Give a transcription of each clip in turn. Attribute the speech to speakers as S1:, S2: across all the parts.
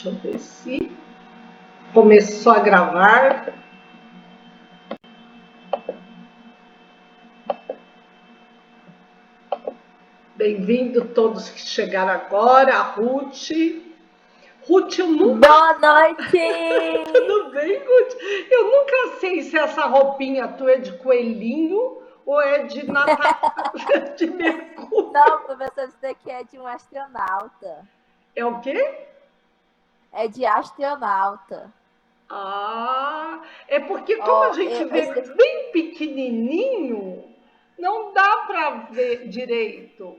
S1: Deixa eu ver se começou a gravar. Bem-vindo todos que chegaram agora. A Ruth. Ruth, eu nunca...
S2: Boa noite!
S1: Tudo bem, Ruth? Eu nunca sei se essa roupinha tua é de coelhinho ou é de de mercúrio.
S2: Não, professor, isso daqui é de um astronauta.
S1: É o quê?
S2: É de astronauta.
S1: Ah, é porque como a gente vê bem pequenininho, não dá para ver direito.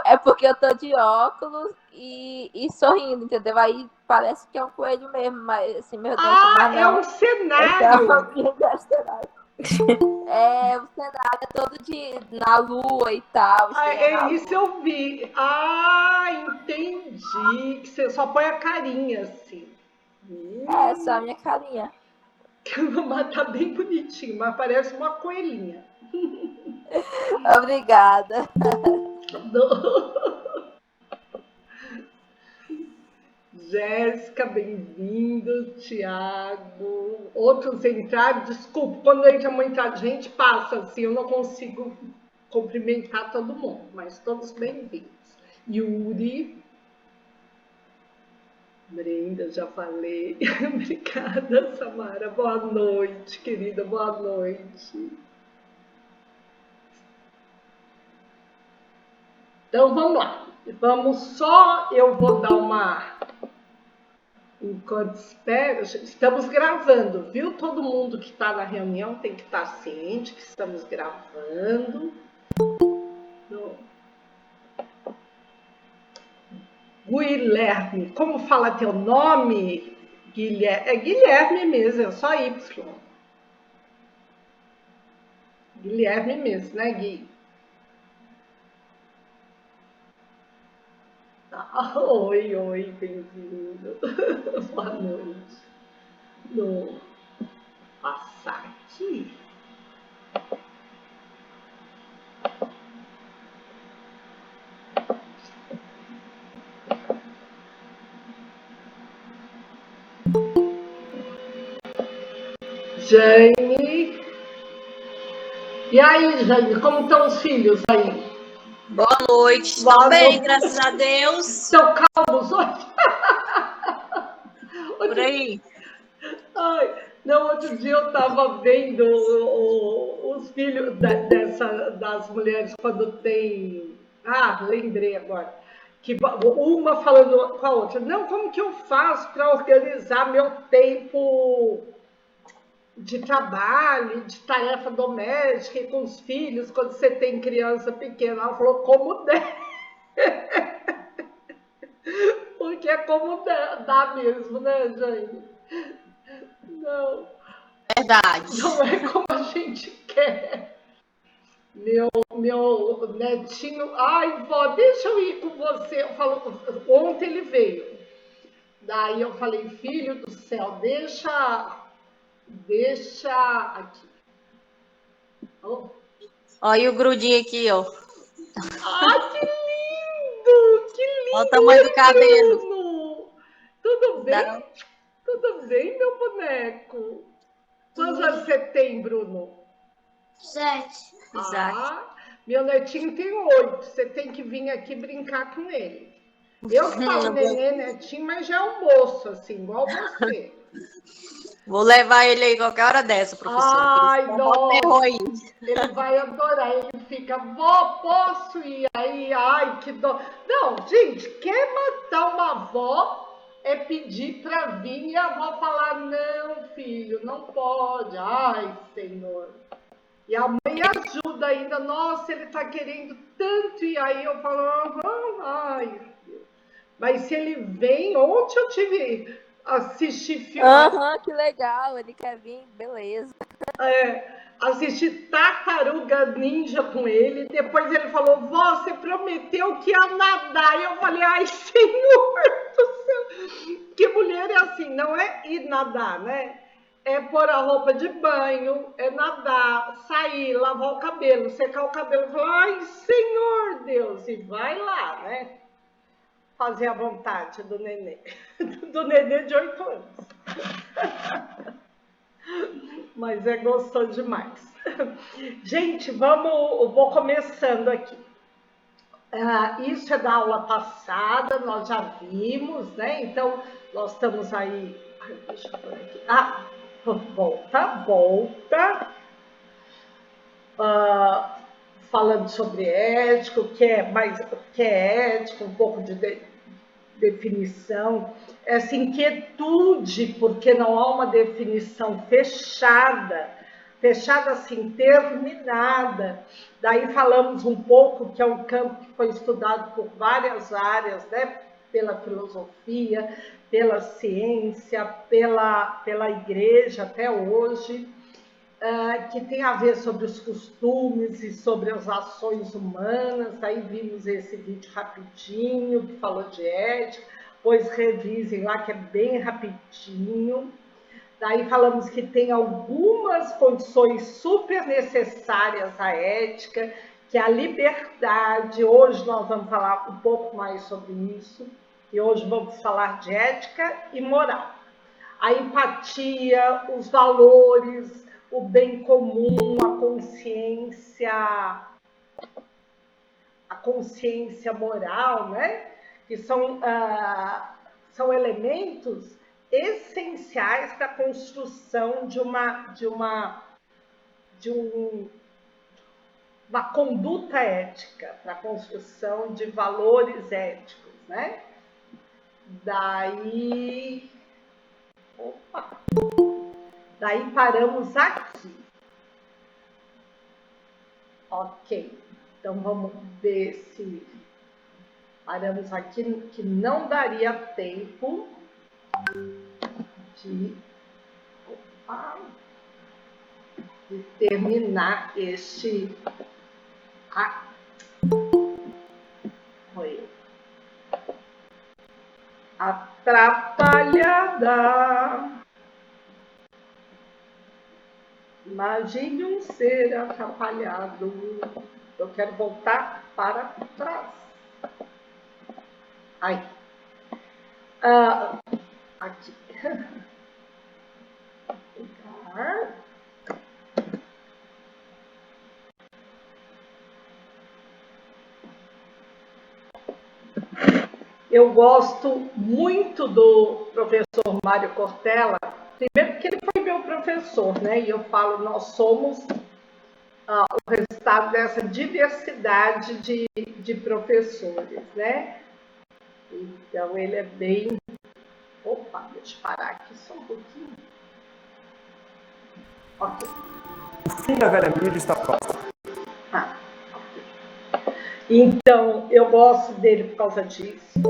S2: É porque eu tô de óculos e sorrindo, entendeu? Aí parece que é um coelho mesmo, mas assim, meu dente, mas
S1: É
S2: não.
S1: um cenário.
S2: É roupinha de astronauta. É, o cenário é todo na lua e tal.
S1: É isso eu vi. Entendi. Que você só põe a carinha assim.
S2: É, só a minha carinha.
S1: Mas tá bem bonitinho, mas parece uma coelhinha.
S2: Obrigada.
S1: Jéssica, bem-vindo. Tiago. Outros entraram. Desculpa, quando entra muita gente, passa assim. Eu não consigo cumprimentar todo mundo, mas todos bem-vindos. Yuri. Brenda, já falei. Obrigada, Samara. Boa noite, querida. Boa noite. Então, vamos lá. Eu vou dar uma... Enquanto espera, estamos gravando, viu? Todo mundo que está na reunião tem que estar ciente que estamos gravando. Guilherme, como fala teu nome? Guilherme, é Guilherme mesmo, é só Y. Guilherme mesmo, né, Gui? Oi, bem-vindo. Boa noite. Vou passar aqui. Jane. E aí, Jane, como estão os filhos aí?
S3: Boa noite. Estão bem, graças a Deus.
S1: Estão calmos hoje?
S3: Por aí.
S1: Não, outro dia eu estava vendo os filhos das mulheres quando tem... lembrei agora. Que uma falando com a outra. Não, como que eu faço para organizar meu tempo de trabalho, de tarefa doméstica e com os filhos, quando você tem criança pequena? Ela falou, como der. Porque é como dá mesmo, né, Jane? Não.
S3: Verdade.
S1: Não é como a gente quer. Meu netinho... Ai, vó, deixa eu ir com você. Eu falo, ontem ele veio. Daí eu falei, filho do céu, deixa aqui. Oh.
S3: Olha o grudinho aqui, ó.
S1: Que lindo! Que lindo!
S3: Olha o tamanho do cabelo.
S1: Bruno. Tudo bem? Tudo bem, meu boneco? Quantos anos você tem, Bruno?
S3: 7. Exato.
S1: Meu netinho tem 8. Você tem que vir aqui brincar com ele. Eu que falo nenê, netinho, mas já é um moço, assim, igual você.
S3: Vou levar ele aí qualquer hora dessa, professora.
S1: Ai, nossa. Ele vai adorar. Ele fica, vó, posso ir aí? Ai, que dó. Não, gente, quer matar uma avó é pedir para vir e a avó falar, não, filho, não pode. Ai, Senhor. E a mãe ajuda ainda. Nossa, ele tá querendo tanto. E aí eu falo, ai, Deus. Mas se ele vem, ontem eu tive assistir filme.
S2: Que legal, ele quer vir, beleza.
S1: Assisti Tartaruga Ninja com ele. Depois ele falou, vó, você prometeu que ia nadar. E eu falei, ai, Senhor do céu. Que mulher é assim, não é ir nadar, né? É pôr a roupa de banho, é nadar, sair, lavar o cabelo, secar o cabelo. Eu falei, ai, Senhor Deus, e vai lá, né? fazer a vontade do nenê. Do nenê de 8 anos. Mas é gostoso demais. Gente, eu vou começando aqui. Isso é da aula passada, nós já vimos, né? Então, nós estamos aí. Deixa eu pôr aqui. Volta. Falando sobre ética, o que é ética, um pouco de definição, essa inquietude, porque não há uma definição fechada assim, terminada. Daí falamos um pouco que é um campo que foi estudado por várias áreas, né? Pela filosofia, pela ciência, pela igreja até hoje, que tem a ver sobre os costumes e sobre as ações humanas. Aí vimos esse vídeo rapidinho, que falou de ética, pois revisem lá, que é bem rapidinho. Daí falamos que tem algumas condições super necessárias à ética, que é a liberdade. Hoje nós vamos falar um pouco mais sobre isso, e hoje vamos falar de ética e moral. A empatia, os valores, o bem comum, a consciência moral, né? Que são elementos essenciais para a construção de uma conduta ética, para a construção de valores éticos, né? Daí paramos aqui. Ok. Então vamos ver se paramos aqui, que não daria tempo de terminar este. Foi atrapalhada. Imagine um ser atrapalhado. Eu quero voltar para trás. Aqui. Eu gosto muito do professor Mário Cortella, primeiro porque ele foi meu professor, né? E eu falo, nós somos o resultado dessa diversidade de professores, né? Então, ele é bem... Opa, deixa eu parar aqui só um pouquinho. Ok.
S4: O fim da velha mídia está próximo.
S1: Ok. Então, eu gosto dele por causa disso.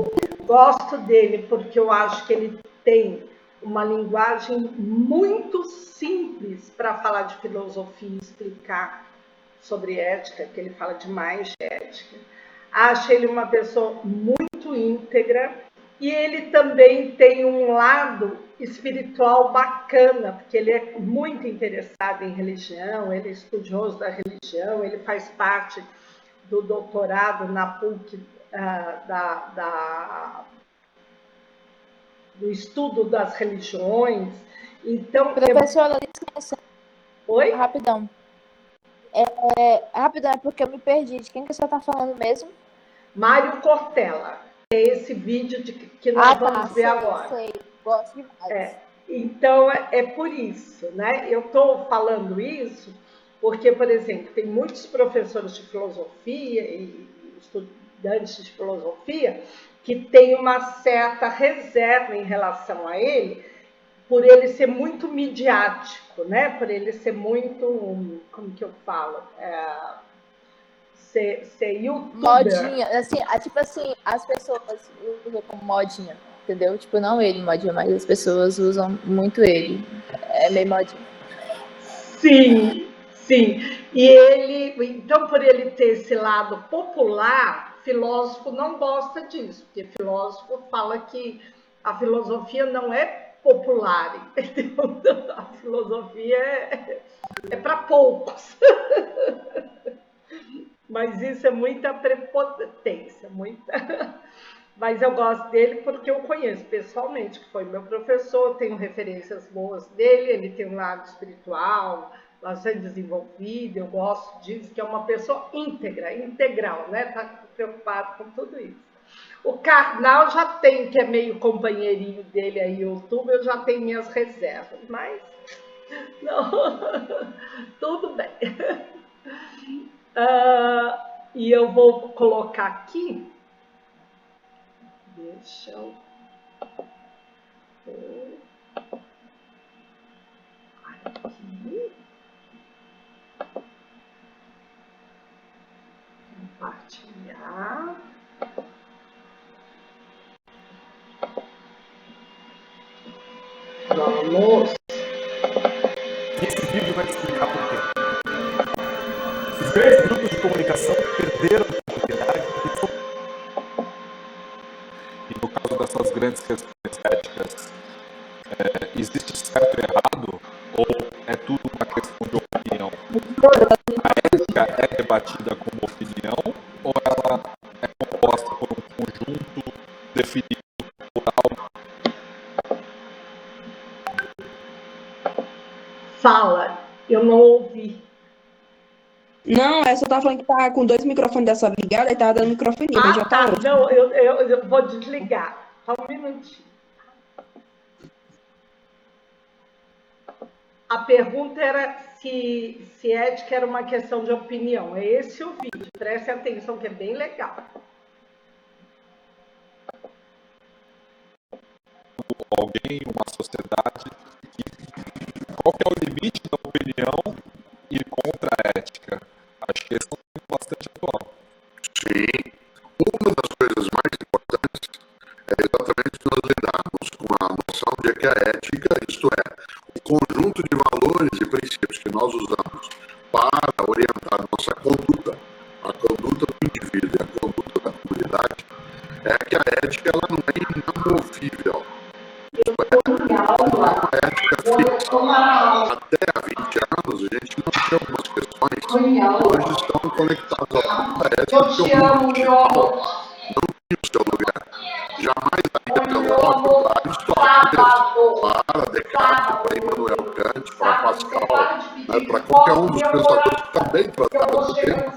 S1: Gosto dele porque eu acho que ele tem uma linguagem muito simples para falar de filosofia e explicar sobre ética, que ele fala demais de ética. Acho ele uma pessoa muito íntegra e ele também tem um lado espiritual bacana, porque ele é muito interessado em religião, ele é estudioso da religião, ele faz parte do doutorado na PUC do estudo das religiões. Então,
S2: professora, licença.
S1: Oi?
S2: Rapidão. Rapidão, é porque eu me perdi. De quem que você está falando mesmo?
S1: Mário Cortella. É esse vídeo que nós vamos ver agora.
S2: Sei. Gosto demais.
S1: Então, é por isso, né? Eu estou falando isso porque, por exemplo, tem muitos professores de filosofia e estudantes de filosofia que têm uma certa reserva em relação a ele, por ele ser muito midiático, né? Por ele ser muito, como que eu falo? Ser youtuber.
S2: Modinha, assim, tipo assim, as pessoas usam como modinha, entendeu? Tipo, não ele modinha, mas as pessoas usam muito ele. É meio modinha.
S1: Sim. E ele, então, por ele ter esse lado popular, filósofo não gosta disso, porque filósofo fala que a filosofia não é popular, entendeu? A filosofia é para poucos. Mas isso é muita prepotência, muita... Mas eu gosto dele porque eu conheço pessoalmente, que foi meu professor, tenho referências boas dele, ele tem um lado espiritual bastante desenvolvido, eu gosto disso, que é uma pessoa íntegra, integral, né? Tá preocupado com tudo isso. O Karnal já tem, que é meio companheirinho dele aí, YouTube, eu já tenho minhas reservas, mas não, tudo bem. E eu vou colocar aqui, deixa eu ver, aqui, compartilhar. Vamos.
S4: Esse vídeo vai explicar por quê. Os grandes grupos de comunicação perderam a oportunidade
S5: E no caso dessas grandes questões éticas, existe certo e errado? Ou é tudo uma questão de opinião? A ética é debatida como opinião ou ela é composta por um conjunto definido por algo?
S1: Fala, eu não ouvi.
S6: Não, essa tá falando que tá com 2 microfones dessa ligada e tá dando microfonia, mas já tá outro.
S1: Não, eu vou desligar. Só um minutinho. A pergunta era se ética era uma questão de opinião. É esse o vídeo. Preste atenção que é bem legal.
S5: Alguém, uma sociedade, qual que é o limite da opinião e contra a ética? Acho que esse é um tema bastante atual.
S7: Sim. Uma das coisas mais importantes é exatamente nós lidarmos com a noção de que a ética, isto é, o conjunto de valores e princípios que nós usamos para orientar nossa conduta, a conduta do indivíduo e a conduta da comunidade, é que a ética ela não é inamovível. Não é uma ética fixa. Até há 20 anos, a gente não tinha algumas questões que hoje estão conectadas à ética, porque o mundo digital não tinha o seu lugar. Jamais daria pelo óbvio para Aristóteles, para Descartes, para Immanuel Kant, para Pascal, né, para qualquer um dos pensadores que também trataram do tema,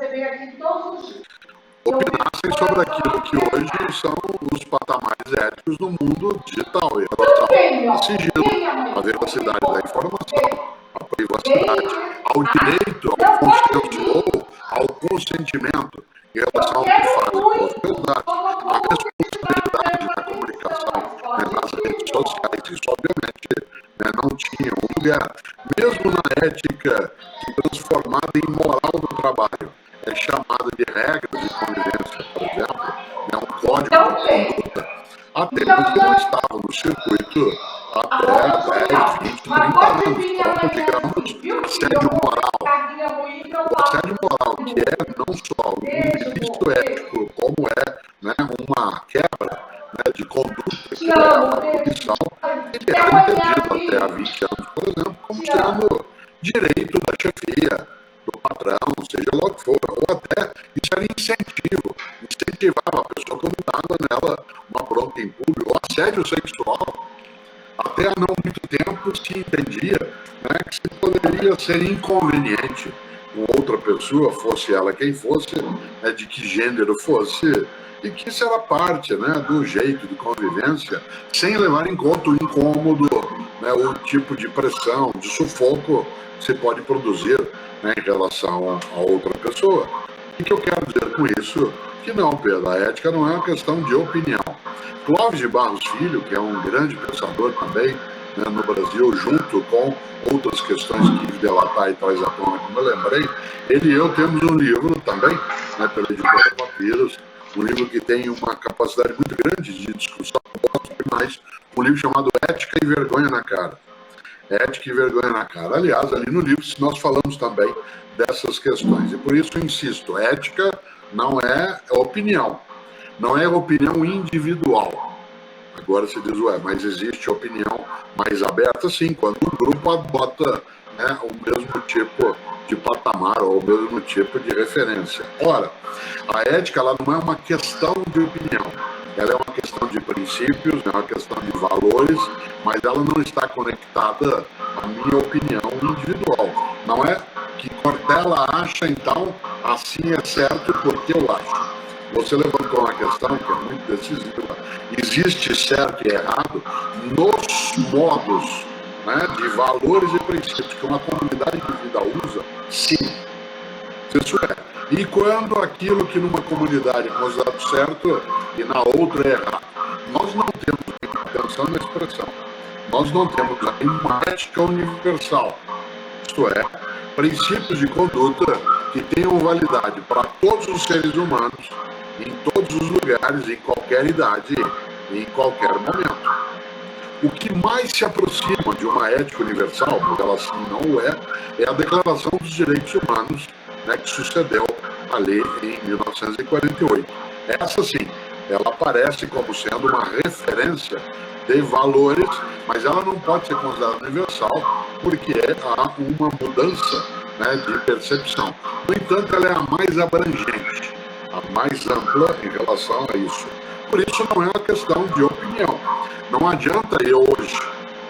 S7: opinassem sobre aquilo que hoje são os patamares éticos do mundo digital, em relação ao sigilo, à velocidade da informação, à privacidade, ao direito ao consenso ou ao consentimento em relação ao que fazem com as verdades, à responsabilidade da comunicação nas redes sociais. Isso, obviamente, não tinha um lugar. Mesmo na ética transformada em moral do trabalho, é chamada de regras de convivência, por exemplo, um código de conduta, há tempos que não estava no circuito até 10, 20, 30 anos. Então, digamos, assédio moral. O assédio moral, que é não só um ilícito ético, como é uma quebra de conduta, que é uma punição, ele era entendido até há 20 anos, por exemplo, como sendo direito da chefia, do patrão, seja lá o que for, ou até isso era incentivo, incentivava a pessoa quando dava nela uma bronca em público, ou assédio sexual. Até há não muito tempo se entendia que se poderia ser inconveniente com outra pessoa, fosse ela quem fosse, de que gênero fosse, e que isso era parte do jeito de convivência, sem levar em conta o incômodo, o tipo de pressão, de sufoco que se pode produzir em relação a outra pessoa. O que eu quero dizer com isso? Que não, Pedro, a ética não é uma questão de opinião. Clóvis de Barros Filho, que é um grande pensador também no Brasil, junto com outras questões que Delatar e traz à tona, como eu lembrei, ele e eu temos um livro também, pela editora Papiros, um livro que tem uma capacidade muito grande de discussão, mas um livro chamado Ética e Vergonha na Cara. Ética e vergonha na cara. Aliás, ali no livro nós falamos também dessas questões. E por isso eu insisto, ética não é opinião. Não é opinião individual. Agora se diz, mas existe opinião mais aberta? Sim, quando um grupo adota o mesmo tipo de patamar ou o mesmo tipo de referência. Ora, a ética ela não é uma questão de opinião. ela é uma questão de princípios, é uma questão de valores, mas ela não está conectada à minha opinião individual. Não é que Cortella acha, então, assim é certo porque eu acho. Você levantou uma questão que é muito decisiva. Existe certo e errado nos modos, né, de valores e princípios que uma comunidade de vida usa? Sim. Isso é. E quando aquilo que numa comunidade é considerado certo e na outra é errado? Nós não temos, atenção na expressão, nós não temos uma ética universal. Isto é, princípios de conduta que tenham validade para todos os seres humanos, em todos os lugares, em qualquer idade, em qualquer momento. O que mais se aproxima de uma ética universal, porque ela assim não é a Declaração dos Direitos Humanos, né, que sucedeu a lei em 1948. Essa sim, ela aparece como sendo uma referência de valores, mas ela não pode ser considerada universal, porque há uma mudança, né, de percepção. No entanto, ela é a mais abrangente, a mais ampla em relação a isso. Por isso não é uma questão de opinião. Não adianta eu hoje,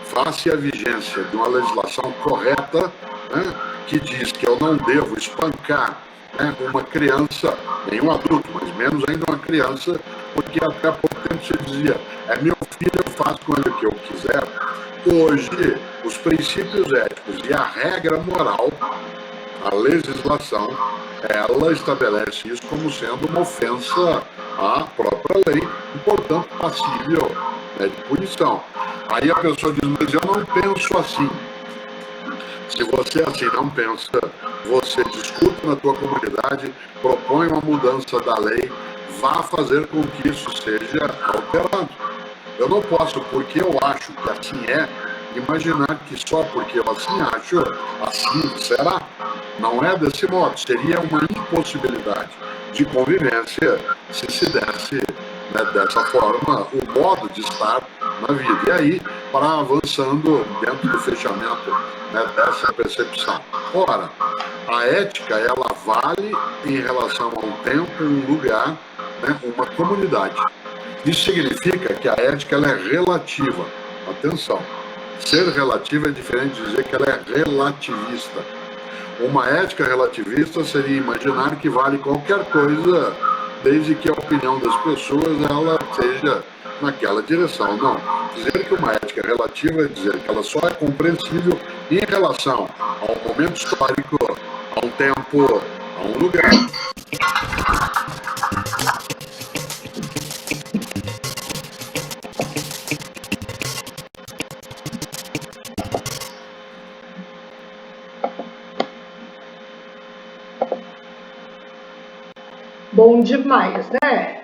S7: face à vigência de uma legislação correta, né, que diz que eu não devo espancar, né, uma criança, nem um adulto, mas menos ainda uma criança, porque até há pouco tempo se dizia, é meu filho, eu faço com ele o que eu quiser. Hoje, os princípios éticos e a regra moral, a legislação, ela estabelece isso como sendo uma ofensa à própria lei e, portanto, passível, né, de punição. Aí a pessoa diz, mas eu não penso assim. Se você assim não pensa, você discute na tua comunidade, propõe uma mudança da lei, vá fazer com que isso seja alterado. Eu não posso, porque eu acho que assim é, imaginar que só porque eu assim acho, assim será. Não é desse modo. Seria uma impossibilidade de convivência se desse, né, dessa forma o modo de estar na vida. E aí, para avançando dentro do fechamento, né, dessa percepção. Ora, a ética, ela vale em relação a um tempo, um lugar, né, uma comunidade. Isso significa que a ética ela é relativa. Atenção. Ser relativa é diferente de dizer que ela é relativista. Uma ética relativista seria imaginar que vale qualquer coisa, desde que a opinião das pessoas ela seja naquela direção. Não. Dizer que uma ética é relativa é dizer que ela só é compreensível em relação a um momento histórico, a um tempo, a um lugar.
S1: Bom demais, né?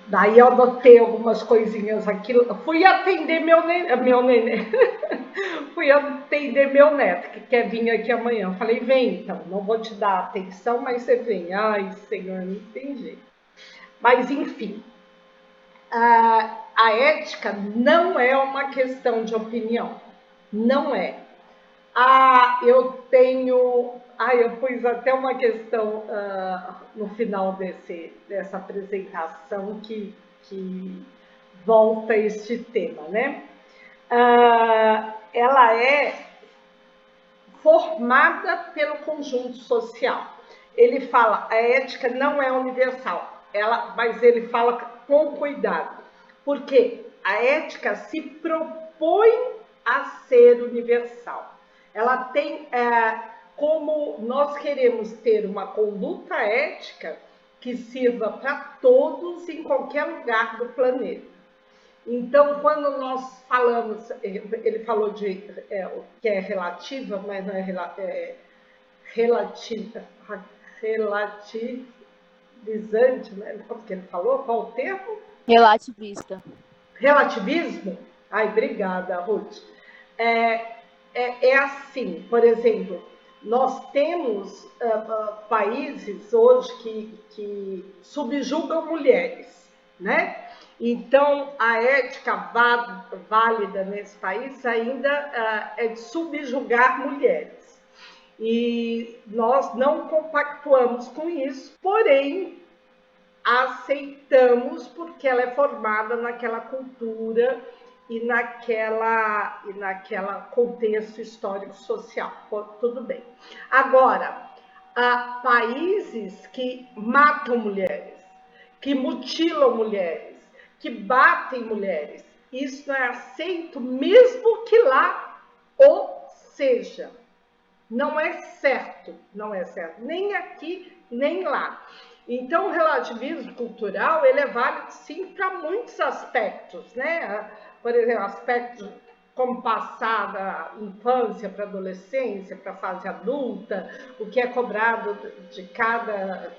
S1: Daí eu anotei algumas coisinhas aqui. Fui atender meu neném. Fui atender meu neto, que quer vir aqui amanhã. Falei, vem então, não vou te dar atenção, mas você vem. Ai, Senhor, não tem jeito. Mas, enfim, a ética não é uma questão de opinião. Não é. Eu pus até uma questão no final dessa apresentação que volta a este tema, né? Ela é formada pelo conjunto social. Ele fala, a ética não é universal, mas ele fala com cuidado, porque a ética se propõe a ser universal. Ela tem, como nós queremos ter uma conduta ética que sirva para todos em qualquer lugar do planeta. Então, quando nós falamos, ele falou de que é relativa, mas não é relativizante, né? Como que ele falou? Qual o termo?
S2: Relativista.
S1: Relativismo? Ai, obrigada, Ruth. É assim, por exemplo, nós temos países hoje que subjugam mulheres, né? Então, a ética válida nesse país ainda é de subjugar mulheres. E nós não compactuamos com isso, porém, aceitamos porque ela é formada naquela cultura e naquela contexto histórico-social. Tudo bem. Agora, há países que matam mulheres, que mutilam mulheres, que batem mulheres. Isso não é aceito, mesmo que lá o seja. Não é certo, nem aqui, nem lá. Então, o relativismo cultural, ele é válido, sim, para muitos aspectos, né? Por exemplo, aspectos como passar da infância para a adolescência, para a fase adulta, o que é cobrado de cada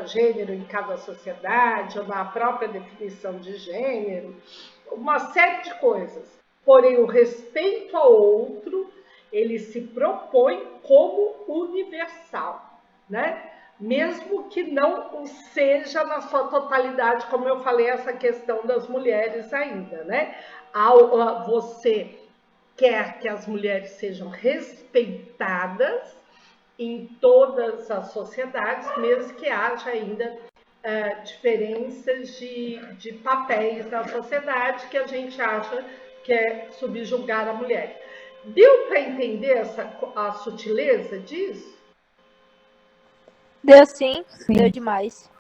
S1: gênero em cada sociedade, ou na própria definição de gênero, uma série de coisas. Porém, o respeito ao outro, ele se propõe como universal, né? Mesmo que não o seja na sua totalidade, como eu falei, essa questão das mulheres ainda, né? Você quer que as mulheres sejam respeitadas em todas as sociedades, mesmo que haja ainda diferenças de papéis na sociedade que a gente acha que é subjugar a mulher. Deu para entender a sutileza disso?
S2: Deu sim, deu demais.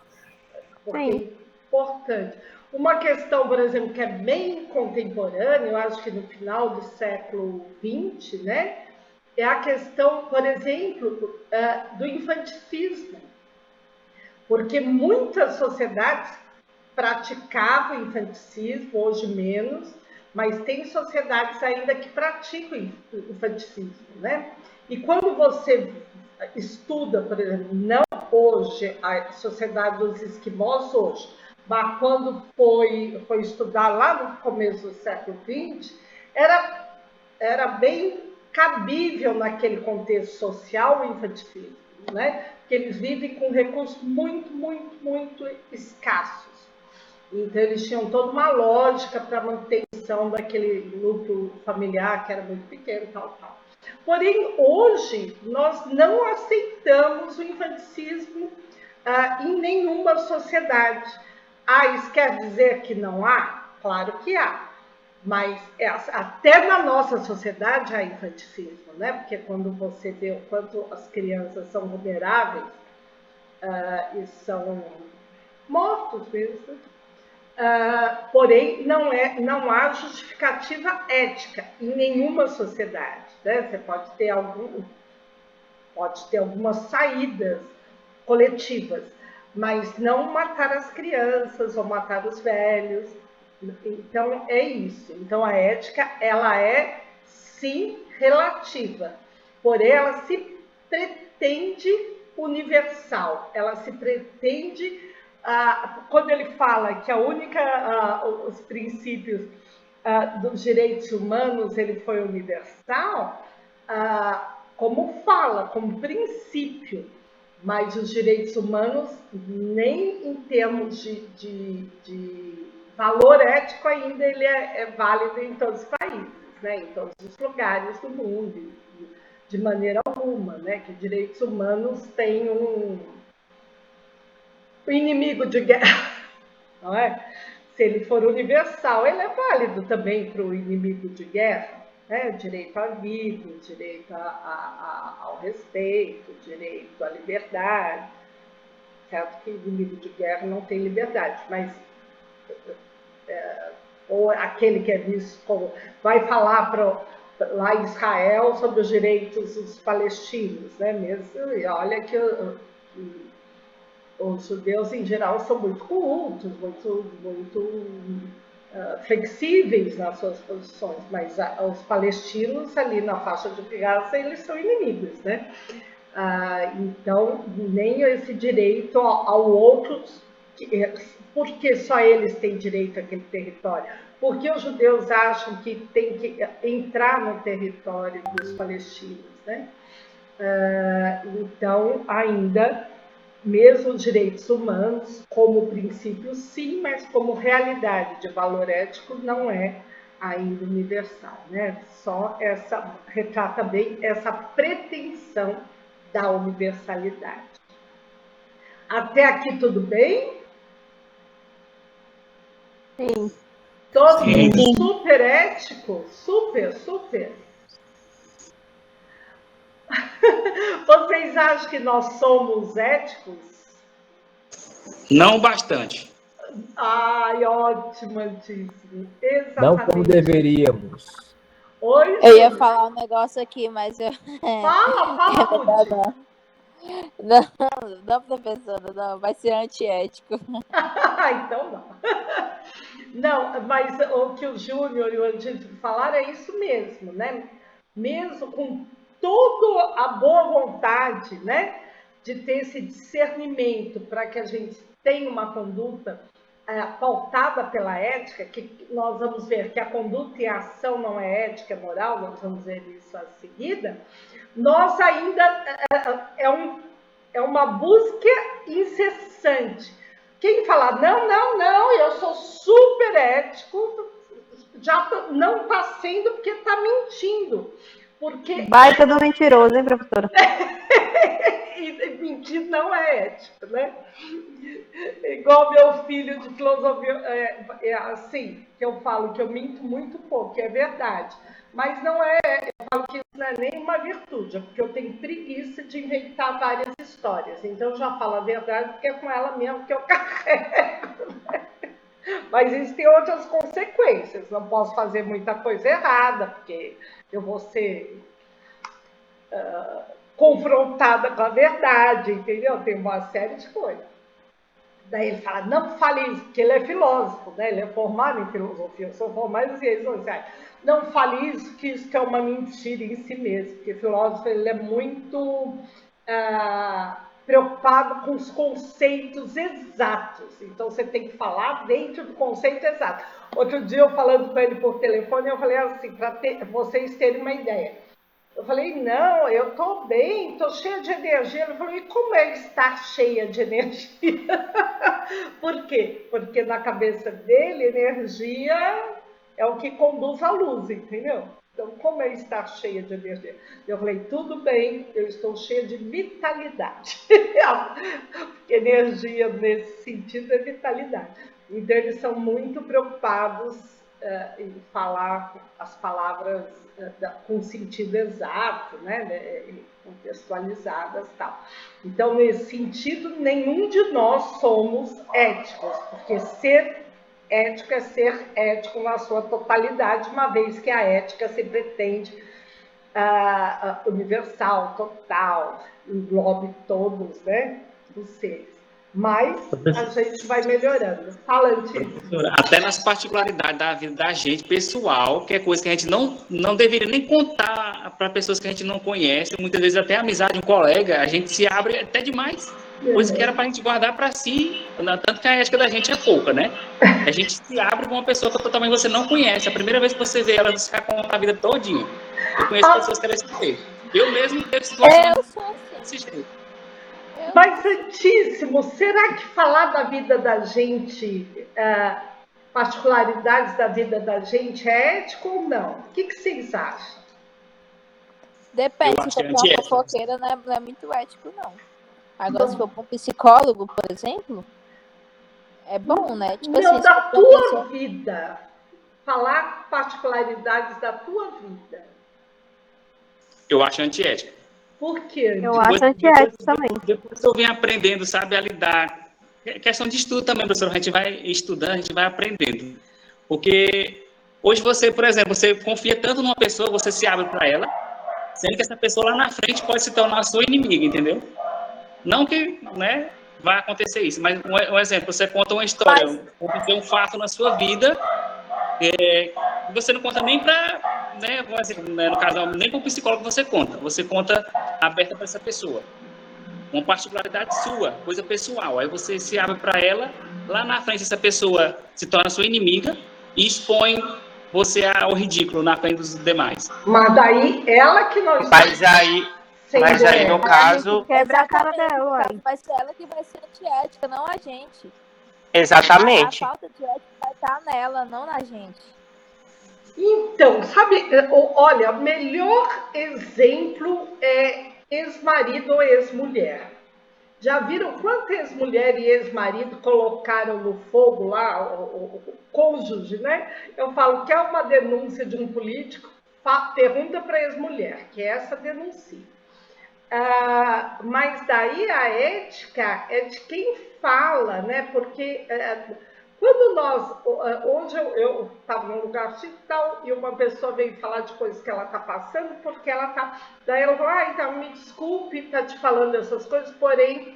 S1: Porque é importante. Uma questão, por exemplo, que é bem contemporânea, eu acho que no final do século XX, né? É a questão, por exemplo, do infanticismo. Porque muitas sociedades praticavam infanticismo, hoje menos, mas tem sociedades ainda que praticam infanticismo, né? E quando você estuda, por exemplo, não hoje, a sociedade dos esquimós hoje, mas quando foi estudar lá no começo do século XX, era bem cabível naquele contexto social o infantilismo, né? Porque eles vivem com recursos muito, muito, muito escassos. Então, eles tinham toda uma lógica para a manutenção daquele núcleo familiar que era muito pequeno, tal. Porém, hoje, nós não aceitamos o infanticismo em nenhuma sociedade. Isso quer dizer que não há? Claro que há. Mas até na nossa sociedade há infanticismo, né? Porque quando você vê o quanto as crianças são vulneráveis e são mortos mesmo, porém não há justificativa ética em nenhuma sociedade, né? Você pode ter algumas saídas coletivas, mas não matar as crianças ou matar os velhos. Então, é isso. Então, a ética, ela é, sim, relativa. Porém, ela se pretende universal. Ela se pretende, quando ele fala que os princípios dos direitos humanos, ele foi universal, como princípio. Mas os direitos humanos, nem em termos de valor ético ainda, ele é válido em todos os países, né? Em todos os lugares do mundo, de maneira alguma, né? Que direitos humanos têm um inimigo de guerra, não é? Se ele for universal, ele é válido também para o inimigo de guerra, né? Direito à vida, direito ao respeito, direito à liberdade. Certo que inimigo de guerra não tem liberdade, mas ou aquele que é visto como vai falar lá em Israel sobre os direitos dos palestinos, né? Mesmo, e olha que os judeus em geral são muito cultos, muito flexíveis nas suas posições, mas os palestinos ali na faixa de Gaza, eles são inimigos, né? Então, nem esse direito ao outro, porque só eles têm direito àquele território. Porque os judeus acham que tem que entrar no território dos palestinos, né? Então, ainda, mesmo os direitos humanos, como princípio, sim, mas como realidade de valor ético, não é ainda universal, né? Só retrata bem essa pretensão da universalidade. Até aqui tudo bem?
S2: Sim.
S1: Todo
S8: Sim.
S1: mundo super ético? Super, super. Vocês acham que nós somos éticos?
S8: Não bastante.
S1: Ai, ótimo.
S4: Não como
S1: Exatamente.
S4: deveríamos.
S1: Oi,
S2: Eu ia
S1: Júlia.
S2: falar um negócio aqui, mas eu.
S1: Fala, Ruth.
S2: Não, professora, não. Vai ser antiético.
S1: Então não. Não, mas o que o Júnior e o Angélico falaram é isso mesmo, né? Mesmo com toda a boa vontade, né? De ter esse discernimento para que a gente tenha uma conduta pautada pela ética, que nós vamos ver que a conduta e a ação não é ética, é moral, nós vamos ver isso a seguida, nós ainda é uma busca incessante. Quem falar, não, eu sou super ético, já não está sendo porque está mentindo. Porque
S9: Baita do mentiroso, hein, professora?
S1: e mentir não é ético, né? Igual meu filho de filosofia, assim, que eu falo que eu minto muito pouco, é verdade. Mas não é, eu falo que isso não é nem uma virtude, é porque eu tenho preguiça de inventar várias histórias. Então eu já falo a verdade porque é com ela mesmo que eu carrego, né? Mas isso tem outras consequências. Não posso fazer muita coisa errada, porque eu vou ser confrontada com a verdade, entendeu? Tem uma série de coisas. Daí ele fala, não fale isso, porque ele é filósofo, né? Ele é formado em filosofia, eu sou formado em ciências sociais. Não fale isso, que isso é uma mentira em si mesmo, porque o filósofo ele é muito preocupado com os conceitos exatos. Então você tem que falar dentro do conceito exato. Outro dia eu falando com ele por telefone, eu falei assim, para vocês terem uma ideia. Eu falei, não, eu estou bem, estou cheia de energia. Ele falou, e como é estar cheia de energia? Por quê? Porque na cabeça dele, energia é o que conduz à luz, entendeu? Então, como é estar cheia de energia? Eu falei, tudo bem, eu estou cheia de vitalidade. Energia, nesse sentido, é vitalidade. Então, eles são muito preocupados em falar as palavras com sentido exato, né, contextualizadas e tal. Então, nesse sentido, nenhum de nós somos éticos, porque ser ético é ser ético na sua totalidade, uma vez que a ética se pretende universal, total, englobe todos, né, os seres. Mas a gente vai melhorando. Fala, Antício.
S8: Até nas particularidades da vida da gente, pessoal, que é coisa que a gente não deveria nem contar para pessoas que a gente não conhece. Muitas vezes até a amizade de um colega, a gente se abre até demais. Coisa que era para a gente guardar para si, tanto que a ética da gente é pouca, né? A gente se abre com uma pessoa que totalmente você não conhece. A primeira vez que você vê ela, você fica com a vida todinha. Eu conheço pessoas que eram assim. Eu mesmo teve situações desse jeito.
S1: Mas, Santíssimo, será que falar da vida da gente, particularidades da vida da gente, é ético ou não? O que vocês acham?
S2: Depende, se for uma fofoqueira, não é muito ético, não. Agora, se for para um psicólogo, por exemplo, é bom, né? Tipo
S1: não,
S2: assim,
S1: da tua vida. Falar particularidades da tua vida.
S8: Eu acho antiético.
S1: Por quê?
S9: Eu acho antiético também.
S8: Depois eu venho aprendendo, sabe, a lidar. É questão de estudo também, professor. A gente vai estudando, a gente vai aprendendo. Porque hoje você, por exemplo, você confia tanto numa pessoa, você se abre para ela, sendo que essa pessoa lá na frente pode se tornar a sua inimiga, entendeu? Não que, né, vai acontecer isso, mas um exemplo, você conta uma história, aconteceu um fato na sua vida, você não conta nem para, né, no caso, nem para o psicólogo você conta aberta para essa pessoa. Uma particularidade sua, coisa pessoal. Aí você se abre para ela, lá na frente essa pessoa se torna sua inimiga e expõe você ao ridículo na frente dos demais.
S1: Mas daí ela que nós...
S10: Mas aí no caso...
S9: Quebra a cara dela, uai.
S2: Vai ser ela que vai ser antiética, não a gente.
S10: Exatamente.
S2: A falta de ética vai estar nela, não na gente.
S1: Então, sabe, olha, o melhor exemplo é ex-marido ou ex-mulher. Já viram quantas mulheres e ex-marido colocaram no fogo lá, o cônjuge, né? Eu falo que é uma denúncia de um político, pergunta para a ex-mulher, que essa denuncia. Mas daí a ética é de quem fala, né? Porque quando hoje eu estava num lugar assim tal, e uma pessoa veio falar de coisas que ela está passando, porque ela está. Daí ela falou, então me desculpe estar te falando essas coisas, porém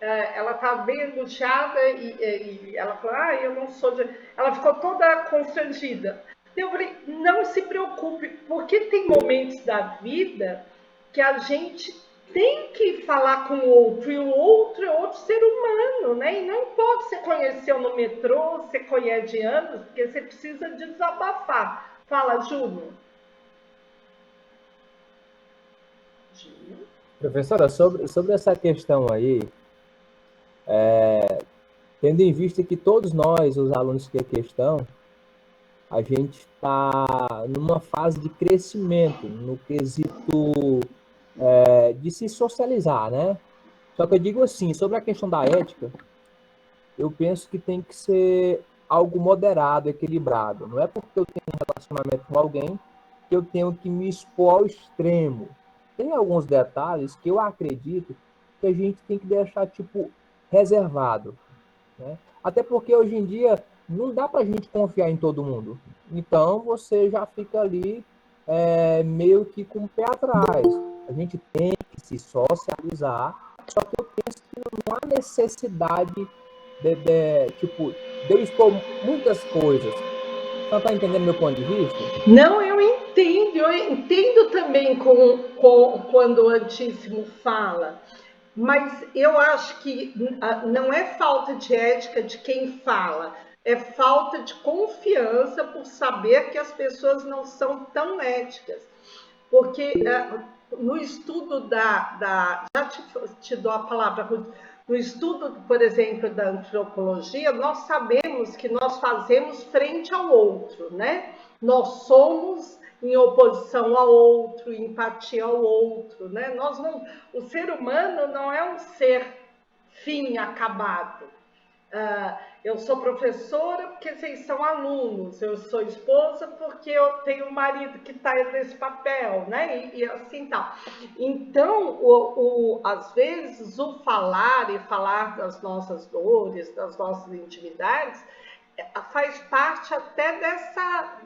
S1: ela está bem angustiada e ela falou, eu não sou de. Ela ficou toda constrangida. Eu falei, não se preocupe, porque tem momentos da vida que a gente tem que falar com o outro, e o outro é outro ser humano, né? E não importa se você conheceu no metrô, você conhece de anos, porque você precisa desabafar. Fala, Júnior.
S11: Professora, sobre essa questão aí, tendo em vista que todos nós, os alunos que aqui estão, a gente está numa fase de crescimento, no quesito de se socializar, né? Só que eu digo assim, sobre a questão da ética, eu penso que tem que ser algo moderado, equilibrado. Não é porque eu tenho um relacionamento com alguém que eu tenho que me expor ao extremo. Tem alguns detalhes que eu acredito que a gente tem que deixar, tipo, reservado, né? Até porque hoje em dia não dá pra gente confiar em todo mundo. Então você já fica ali meio que com o pé atrás. A gente tem que se socializar, só que eu penso que não há necessidade de eu expor muitas coisas. Você está entendendo meu ponto de vista?
S1: Não, eu entendo também quando o Antíssimo fala, mas eu acho que não é falta de ética de quem fala, é falta de confiança por saber que as pessoas não são tão éticas. Porque no estudo já te dou a palavra, Ruth, no estudo, por exemplo, da antropologia, nós sabemos que nós fazemos frente ao outro, né? Nós somos em oposição ao outro, empatia ao outro, né? O ser humano não é um ser fim acabado. Eu sou professora porque vocês são alunos, eu sou esposa porque eu tenho um marido que está nesse papel, né? E assim tal. Então, às vezes, o falar e falar das nossas dores, das nossas intimidades, faz parte até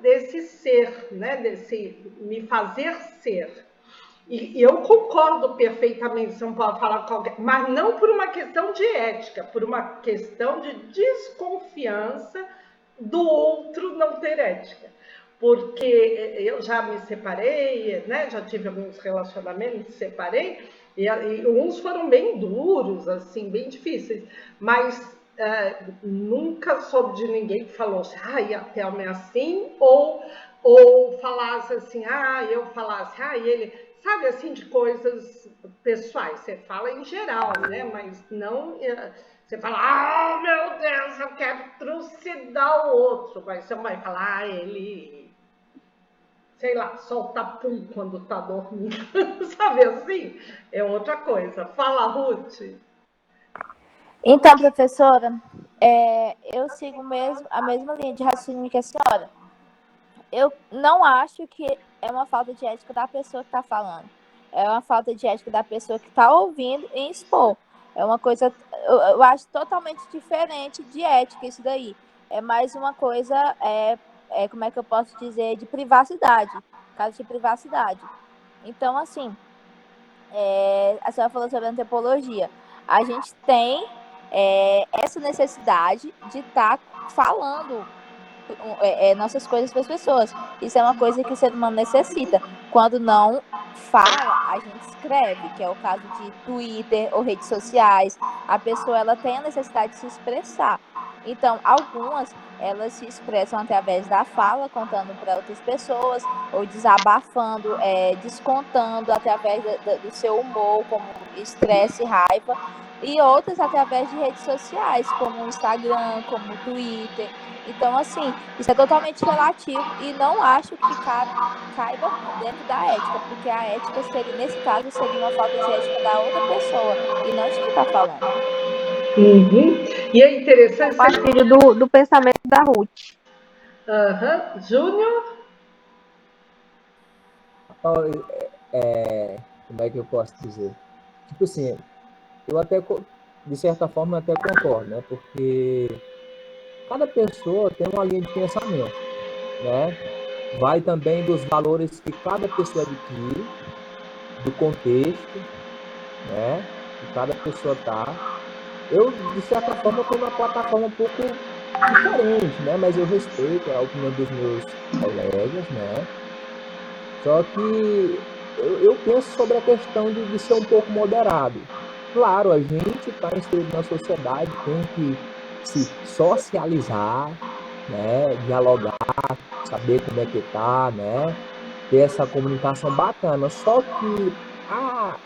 S1: desse ser, né? Desse me fazer ser. E eu concordo perfeitamente, você não pode falar com alguém, mas não por uma questão de ética, por uma questão de desconfiança do outro não ter ética. Porque eu já me separei, né? Já tive alguns relacionamentos, me separei, e uns foram bem duros, assim, bem difíceis, mas nunca soube de ninguém que falou assim, a Thelma é assim, ou falasse assim, eu falasse, ele... Sabe, assim, de coisas pessoais. Você fala em geral, né? Mas não... Você fala, meu Deus, eu quero trucidar o outro. Mas você não vai falar, ele... Sei lá, solta pum quando tá dormindo. Sabe assim? É outra coisa. Fala, Ruth.
S2: Então, professora, eu sigo a mesma linha de raciocínio que a senhora. Eu não acho que é uma falta de ética da pessoa que está falando. É uma falta de ética da pessoa que está ouvindo e expor. É uma coisa, eu acho totalmente diferente de ética isso daí. É mais uma coisa, como é que eu posso dizer, de privacidade. Caso de privacidade. Então, assim, a senhora falou sobre a antropologia. A gente tem essa necessidade de estar falando nossas coisas para as pessoas. Isso é uma coisa que o ser humano necessita. Quando não fala, a gente escreve, que é o caso de Twitter ou redes sociais. A pessoa ela tem a necessidade de se expressar. Então, algumas elas se expressam através da fala, contando para outras pessoas, ou desabafando, descontando através do seu humor, como estresse e raiva. e outras através de redes sociais, como o Instagram, como o Twitter. Então, assim, isso é totalmente relativo e não acho que caiba dentro da ética, porque a ética seria, nesse caso, seria uma falta de ética da outra pessoa e não de quem está falando.
S1: Uhum. E é interessante.
S9: Compartilho do pensamento da Ruth.
S1: Júnior?
S11: Como é que eu posso dizer? Tipo assim, eu até, de certa forma, eu até concordo, né? Porque cada pessoa tem uma linha de pensamento, né? Vai também dos valores que cada pessoa adquire, do contexto, né? Que cada pessoa tá. Eu, de certa forma, estou numa plataforma um pouco diferente, né? Mas eu respeito a opinião dos meus colegas, né? Só que eu penso sobre a questão de ser um pouco moderado. Claro, a gente está inserido na sociedade, tem que se socializar, né? Dialogar, saber como é que tá, né? Ter essa comunicação bacana. Só que há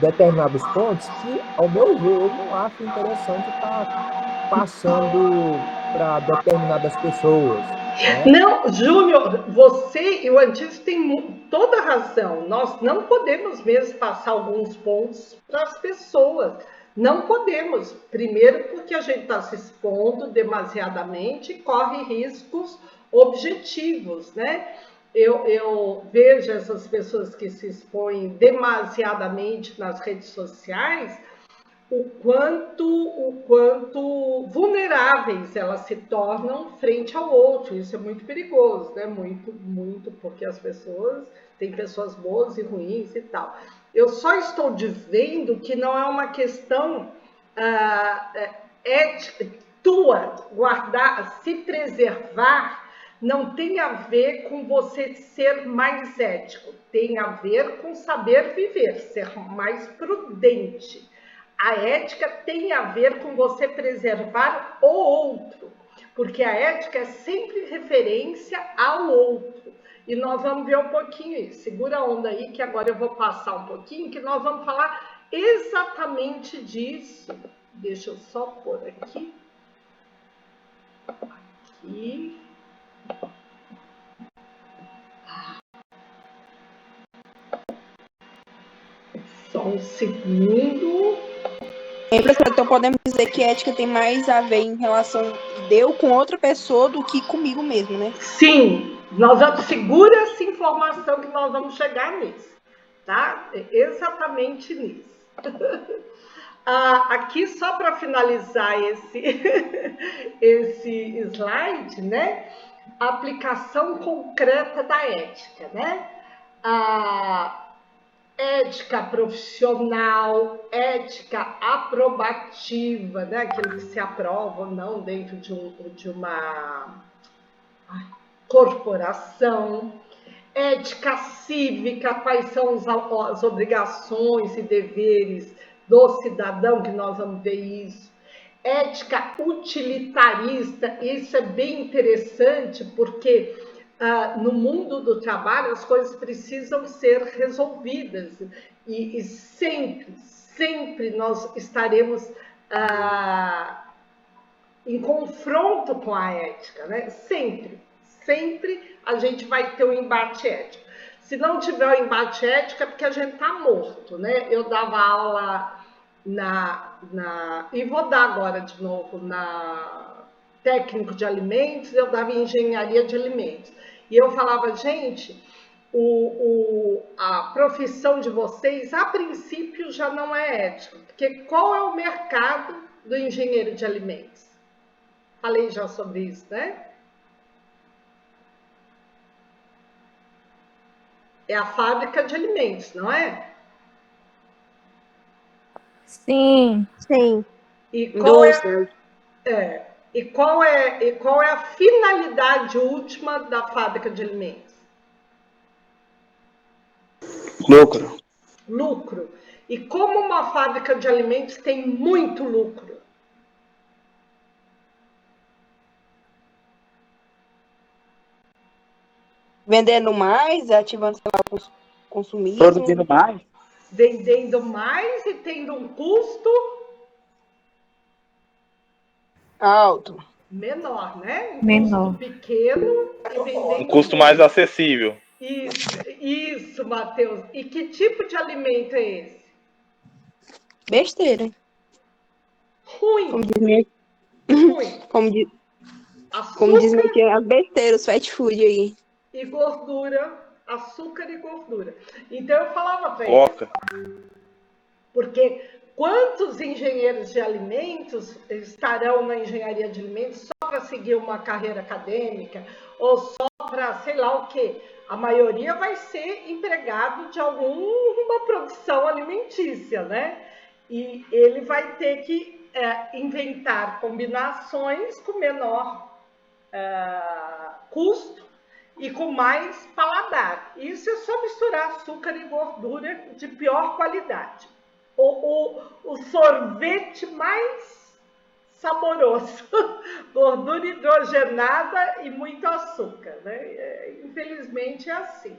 S11: determinados pontos que, ao meu ver, eu não acho interessante estar passando para determinadas pessoas. Né?
S1: Não, Júnior, você e o Antício têm toda a razão. Nós não podemos mesmo passar alguns pontos para as pessoas. Não podemos. Primeiro, porque a gente está se expondo demasiadamente e corre riscos objetivos, né? Eu vejo essas pessoas que se expõem demasiadamente nas redes sociais, o quanto vulneráveis elas se tornam frente ao outro. Isso é muito perigoso, né? Muito, porque as pessoas, tem pessoas boas e ruins e tal. Eu só estou dizendo que não é uma questão ética, tua, guardar, se preservar, não tem a ver com você ser mais ético, tem a ver com saber viver, ser mais prudente. A ética tem a ver com você preservar o outro, porque a ética é sempre referência ao outro. E nós vamos ver um pouquinho isso. Segura a onda aí, que agora eu vou passar um pouquinho, que nós vamos falar exatamente disso. Deixa eu só pôr aqui. Aqui. Só um segundo.
S6: Então podemos dizer que ética tem mais a ver em relação de eu com outra pessoa do que comigo mesmo, né?
S1: Sim, nós vamos segura essa informação que nós vamos chegar nisso, tá? Exatamente nisso. Aqui só para finalizar esse slide, né? A aplicação concreta da ética, né? Ética profissional, ética aprobativa, né? Aquilo que se aprova ou não dentro de uma corporação. Ética cívica, quais são as obrigações e deveres do cidadão, que nós vamos ver isso. Ética utilitarista, isso é bem interessante, porque no mundo do trabalho as coisas precisam ser resolvidas e sempre nós estaremos em confronto com a ética, né? Sempre a gente vai ter um embate ético. Se não tiver um embate ético é porque a gente está morto, né? Eu dava aula e vou dar agora de novo na técnico de alimentos, eu dava engenharia de alimentos. E eu falava, gente, a profissão de vocês, a princípio, já não é ética. Porque qual é o mercado do engenheiro de alimentos? Falei já sobre isso, né? É a fábrica de alimentos, não é?
S2: Sim.
S9: Sim.
S1: E qual é a finalidade última da fábrica de alimentos?
S10: Lucro.
S1: Lucro. E como uma fábrica de alimentos tem muito lucro?
S6: Vendendo mais, ativando o consumismo.
S10: Produzindo mais.
S1: Vendendo mais e tendo um custo
S6: Alto.
S1: Menor, né?
S9: Menor.
S1: Custo pequeno e vendendo
S10: Um custo mais acessível.
S1: Isso, Matheus. E que tipo de alimento é esse?
S6: Besteira.
S1: Ruim.
S6: Como diz minha...
S1: Ruim.
S6: Como diz
S1: Açúcar
S6: minha tia, as besteiras, os fast food aí.
S1: e gordura. Açúcar e gordura. Então eu falava para ele,
S10: Coca.
S1: porque quantos engenheiros de alimentos estarão na engenharia de alimentos só para seguir uma carreira acadêmica ou só para sei lá o quê? A maioria vai ser empregado de alguma produção alimentícia, né? E ele vai ter que inventar combinações com menor custo e com mais paladar. Isso é só misturar açúcar e gordura de pior qualidade. O sorvete mais saboroso, gordura hidrogenada e muito açúcar, né? Infelizmente é assim.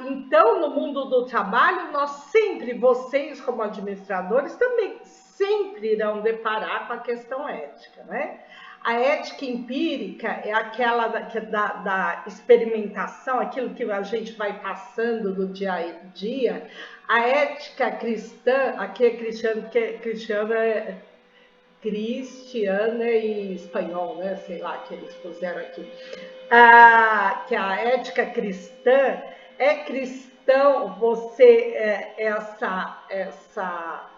S1: Então, no mundo do trabalho, vocês como administradores, também sempre irão deparar com a questão ética, né? A ética empírica é aquela da experimentação, aquilo que a gente vai passando do dia a dia. A ética cristã, aqui é cristiana e espanhol, né? Sei lá, que eles puseram aqui. Que a ética cristã é cristão,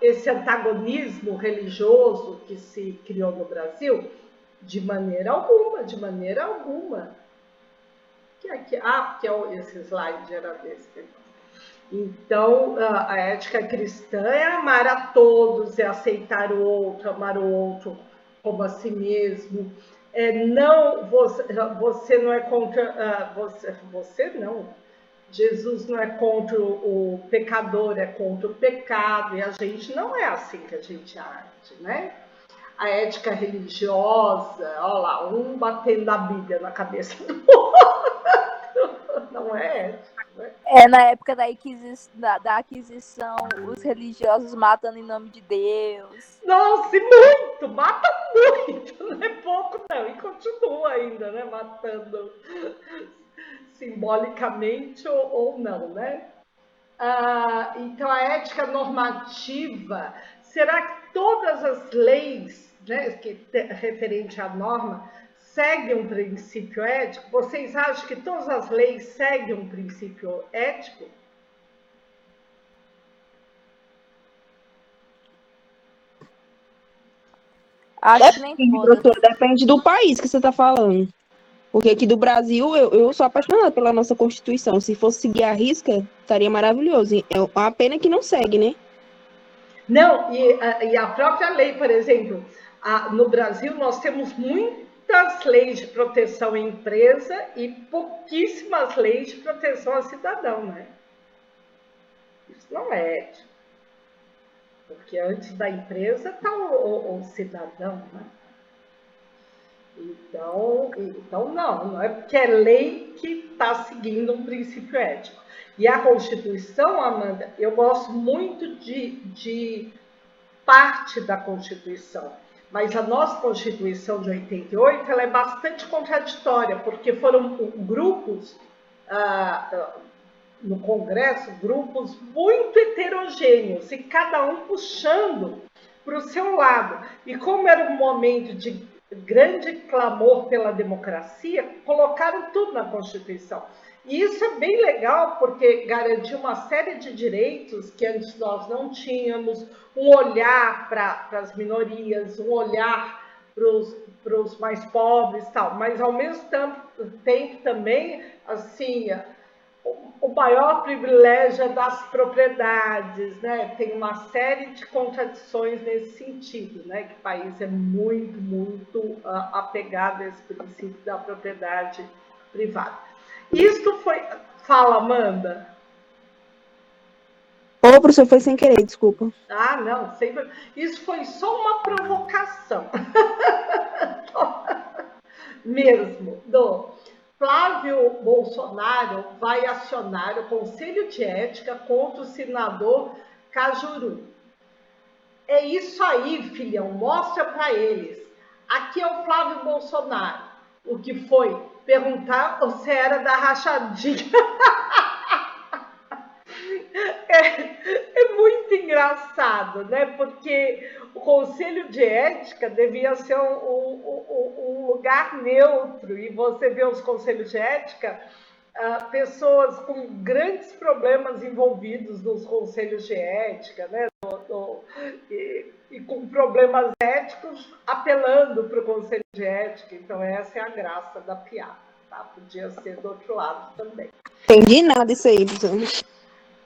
S1: esse antagonismo religioso que se criou no Brasil? De maneira alguma. Porque esse slide era desse. Então, a ética cristã é amar a todos, é aceitar o outro, amar o outro como a si mesmo. Você não é contra... Você não. Jesus não é contra o pecador, é contra o pecado. E a gente não é assim que a gente age, né? A ética religiosa, olha lá, um batendo a Bíblia na cabeça do outro. Não é ética, né?
S2: Na época da aquisição, os religiosos matando em nome de Deus.
S1: Nossa, e muito! Mata muito! Não é pouco, não. E continua ainda, né? Matando simbolicamente ou não, né? Então, a ética normativa, será que todas as leis, né, referente à norma, seguem um princípio ético? Vocês acham que todas as leis seguem um princípio ético?
S2: Acho que nem todas.
S6: Doutora, depende do país que você está falando. Porque aqui do Brasil, eu sou apaixonada pela nossa Constituição. Se fosse seguir a risca, estaria maravilhoso. É uma pena que não segue, né?
S1: Não, e a própria lei, por exemplo, no Brasil nós temos muitas leis de proteção à empresa e pouquíssimas leis de proteção ao cidadão, né? Isso não é ético. Porque antes da empresa está o cidadão, né? Então não é porque é lei que está seguindo um princípio ético. E a Constituição, Amanda, eu gosto muito de parte da Constituição, mas a nossa Constituição de 88 ela é bastante contraditória, porque foram grupos no Congresso, grupos muito heterogêneos, e cada um puxando para o seu lado. E como era um momento de grande clamor pela democracia, colocaram tudo na Constituição. E isso é bem legal, porque garantiu uma série de direitos que antes nós não tínhamos, um olhar para as minorias, um olhar para os mais pobres, tal. Mas, ao mesmo tempo também, assim, o maior privilégio é das propriedades, né? Tem uma série de contradições nesse sentido, né? Que o país é muito, muito apegado a esse princípio da propriedade privada. Isto foi... Fala, Amanda.
S6: Ô, professor, foi sem querer, desculpa.
S1: Não, sempre... Isso foi só uma provocação. Mesmo, Flávio Bolsonaro vai acionar o Conselho de Ética contra o senador Cajuru. É isso aí, filhão, mostra para eles. Aqui é o Flávio Bolsonaro. O que foi? Perguntar se era da rachadinha. É muito engraçado, né? Porque o Conselho de Ética devia ser um lugar neutro. E você vê os conselhos de ética, pessoas com grandes problemas envolvidos nos conselhos de ética, né? E com problemas éticos apelando para o Conselho de Ética. Então, essa é a graça da piada, tá? Podia ser do outro lado também.
S6: Entendi nada isso aí, professor.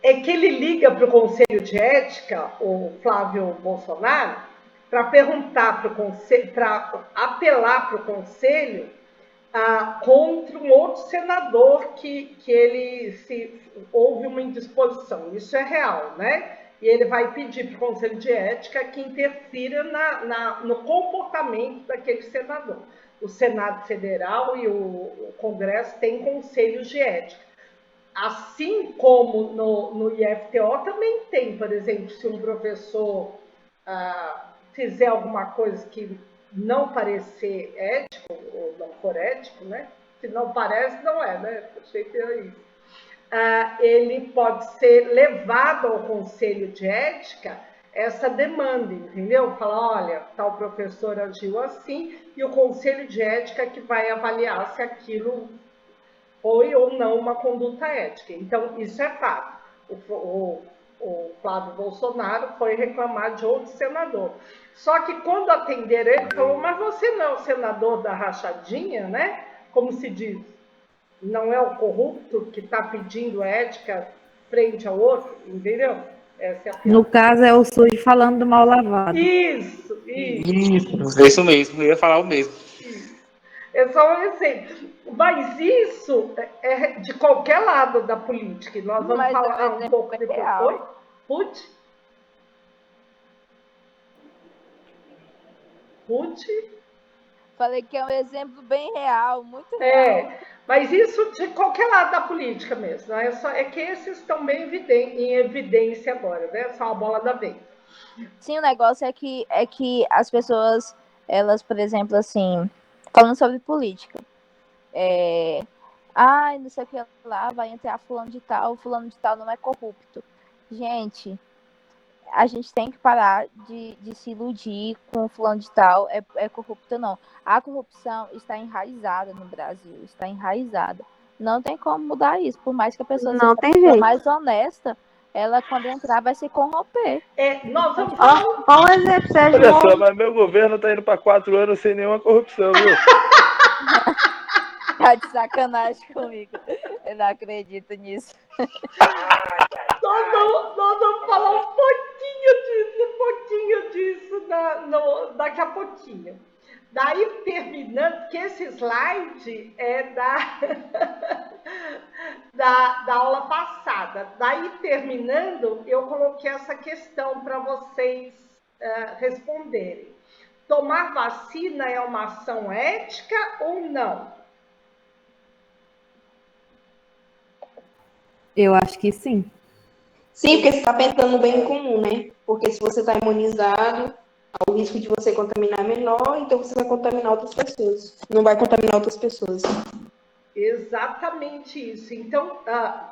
S1: É que ele liga para o Conselho de Ética, o Flávio Bolsonaro, para perguntar para o Conselho, para apelar para o Conselho contra um outro senador que houve uma indisposição. Isso é real, né? E ele vai pedir para o Conselho de Ética que interfira no comportamento daquele senador. O Senado Federal e o Congresso têm conselhos de ética. Assim como no IFTO também tem, por exemplo, se um professor fizer alguma coisa que não parecer ético, ou não for ético, né? Se não parece, não é, né? Achei que era isso. Ele pode ser levado ao Conselho de Ética essa demanda, entendeu? Falar, olha, tal professor agiu assim, e o Conselho de Ética que vai avaliar se aquilo foi ou não uma conduta ética. Então, isso é fato. O Flávio Bolsonaro foi reclamar de outro senador. Só que quando atenderam ele, falou, mas você não é o senador da rachadinha, né? Como se diz, não é o corrupto que está pedindo ética frente ao outro, entendeu? Essa é a piada.
S9: No caso, é o sujo falando do mal lavado.
S1: Isso.
S8: É isso mesmo, eu ia falar o mesmo.
S1: É só um exemplo. Mas isso é de qualquer lado da política. E nós vamos falar um pouco depois. Oi? Ruth?
S2: Falei que é um exemplo bem real, muito real.
S1: Mas isso de qualquer lado da política mesmo. Né? É que esses estão bem em evidência agora, né? São a bola da vez.
S2: Sim, o negócio é que as pessoas, elas, por exemplo, assim, falando sobre política, não sei o que lá, vai entrar fulano de tal não é corrupto. Gente, a gente tem que parar de se iludir com fulano de tal é corrupto, não. A corrupção está enraizada no Brasil, está enraizada. Não tem como mudar isso, por mais que a pessoa seja mais honesta, ela, quando entrar, vai se corromper.
S1: Nós vamos
S9: Olha o exemplo, Sérgio.
S5: Olha só, mas meu governo tá indo para 4 anos sem nenhuma corrupção, viu?
S2: Tá de sacanagem comigo. Eu não acredito nisso.
S1: Nós vamos falar um pouquinho disso daqui a pouquinho. Daí, terminando, que esse slide é da aula passada. Daí, terminando, eu coloquei essa questão para vocês responderem. Tomar vacina é uma ação ética ou não?
S9: Eu acho que sim.
S6: Sim, porque você está pensando no bem comum, né? Porque se você está imunizado, o risco de você contaminar é menor, então você vai contaminar outras pessoas. Não vai contaminar outras pessoas.
S1: Exatamente isso. Então,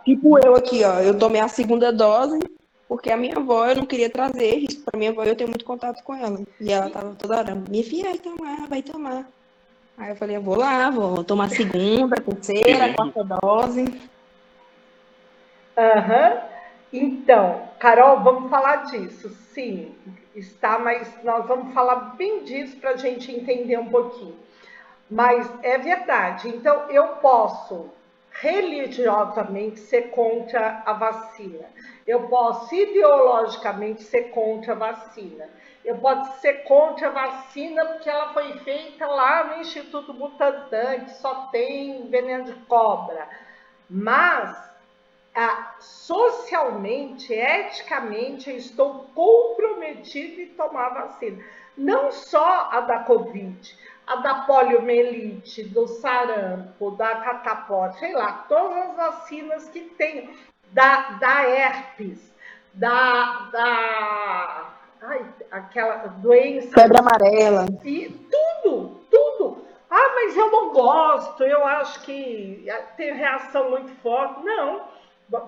S6: tipo eu aqui, ó, eu tomei a segunda dose, porque a minha avó, eu não queria trazer risco para minha avó, eu tenho muito contato com ela. E ela tava toda hora, minha filha, vai tomar. Aí eu falei, eu vou lá, vou tomar a segunda, a terceira, a quarta dose.
S1: Então, Carol, vamos falar disso. Sim, está, mas nós vamos falar bem disso para a gente entender um pouquinho. Mas é verdade. Então, eu posso religiosamente ser contra a vacina. Eu posso ideologicamente ser contra a vacina. Eu posso ser contra a vacina porque ela foi feita lá no Instituto Butantan, que só tem veneno de cobra. Mas socialmente, eticamente, eu estou comprometido em tomar vacina. Não só a da Covid, a da poliomielite, do sarampo, da catapora, sei lá, todas as vacinas que tem, da herpes, aquela doença...
S6: Febre amarela.
S1: E tudo. mas eu não gosto, eu acho que tem reação muito forte. Não,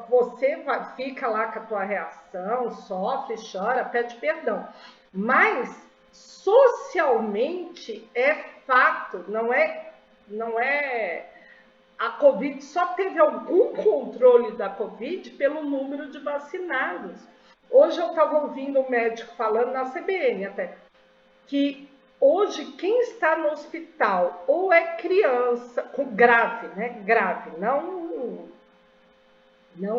S1: você fica lá com a tua reação, sofre, chora, pede perdão. Mas, socialmente, é fato, não é... A Covid só teve algum controle da Covid pelo número de vacinados. Hoje eu estava ouvindo um médico falando na CBN até, que hoje quem está no hospital ou é criança, grave, né? Grave, não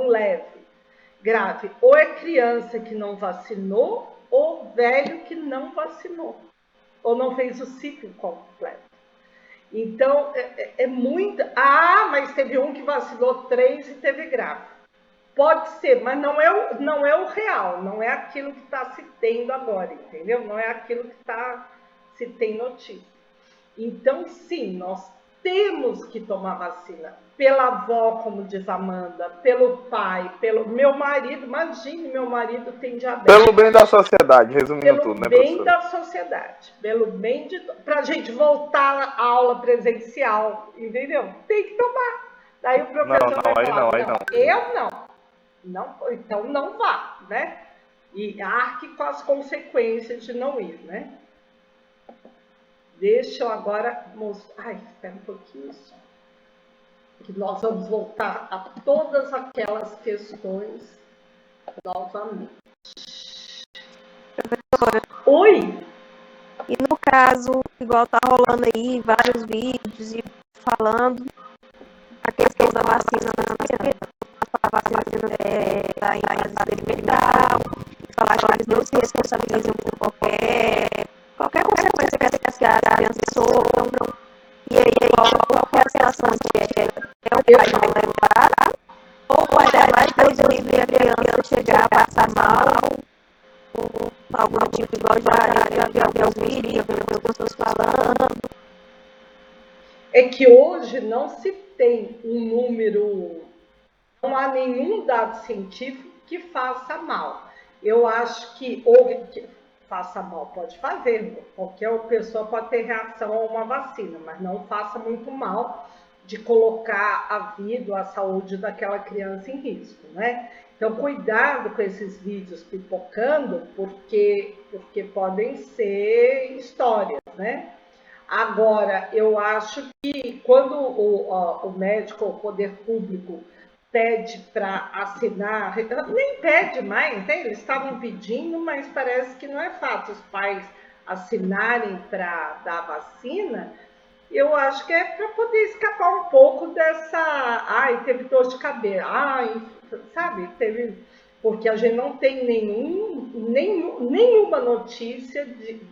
S1: leve, grave. Ou é criança que não vacinou ou velho que não vacinou, ou não fez o ciclo completo. Então, é muita... Ah, mas teve um que vacinou 3 e teve grave. Pode ser, mas não é o real, não é aquilo que está se tendo agora, entendeu? Não é aquilo que se tem notícia. Então, sim, nós temos que tomar vacina. Pela avó, como diz a Amanda, pelo pai, pelo meu marido. Imagine, meu marido tem diabetes.
S5: Pelo bem da sociedade, resumindo tudo, né,
S1: Pelo bem
S5: professora?
S1: da sociedade, pelo bem para a gente voltar à aula presencial, entendeu? Tem que tomar. Daí o professor vai falar, eu não, então não vá, né? E arque com as consequências de não ir, né? Deixa eu agora mostrar. Ai, espera um pouquinho só. Que nós vamos voltar a todas aquelas questões novamente.
S12: Professora.
S1: Oi!
S12: E no caso, igual tá rolando aí vários vídeos e falando a questão da vacina a vacina está em fase experimental, falar que eles não se responsabilizam por qualquer consequência que as crianças sofram. E aí, qual é a situação que é o pai não levar, ou o pai levar e Deus livre a criança chegar a passar mal, ou algum tipo, igual já vi alguns vídeos, já vi algumas pessoas falando.
S1: É que hoje não se tem um número, não há nenhum dado científico que faça mal. Eu acho que faça mal, pode fazer, qualquer pessoa pode ter reação a uma vacina, mas não faça muito mal de colocar a vida, a saúde daquela criança em risco, né? Então, cuidado com esses vídeos pipocando, porque podem ser histórias, né? Agora, eu acho que quando o médico, o poder público, pede para assinar, nem pede mais, né? Eles estavam pedindo, mas parece que não é fácil os pais assinarem para dar vacina. Eu acho que é para poder escapar um pouco dessa... Ai, teve dor de cabeça, ai, sabe? Porque a gente não tem nenhuma notícia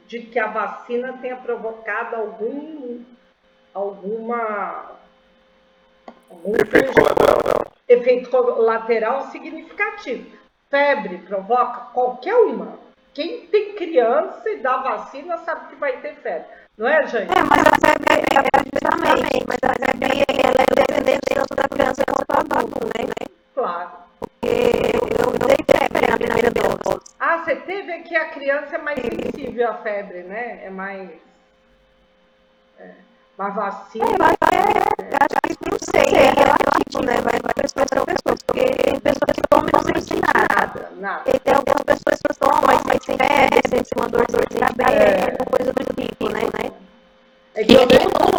S1: de que a vacina tenha provocado algum efeito colateral significativo. Febre provoca qualquer uma. Quem tem criança e dá vacina sabe que vai ter febre. Não é, gente?
S12: Mas a febre justamente, mas a febre ela é dependente tanto da criança quanto do adulto, né?
S1: Claro.
S12: Porque eu dei febre na primeira dose.
S1: Ah, você teve aqui, a criança é mais sensível à febre, né? É mais... Mas vacina...
S12: Acho que não sei, é relativo, né? Vai pessoa para pessoa, porque tem pessoas que tomam e não sentem nada. E tem algumas pessoas que tomam, mas sentem febre, sentem uma dor de cabeça, coisa do tipo, né?
S6: E eu não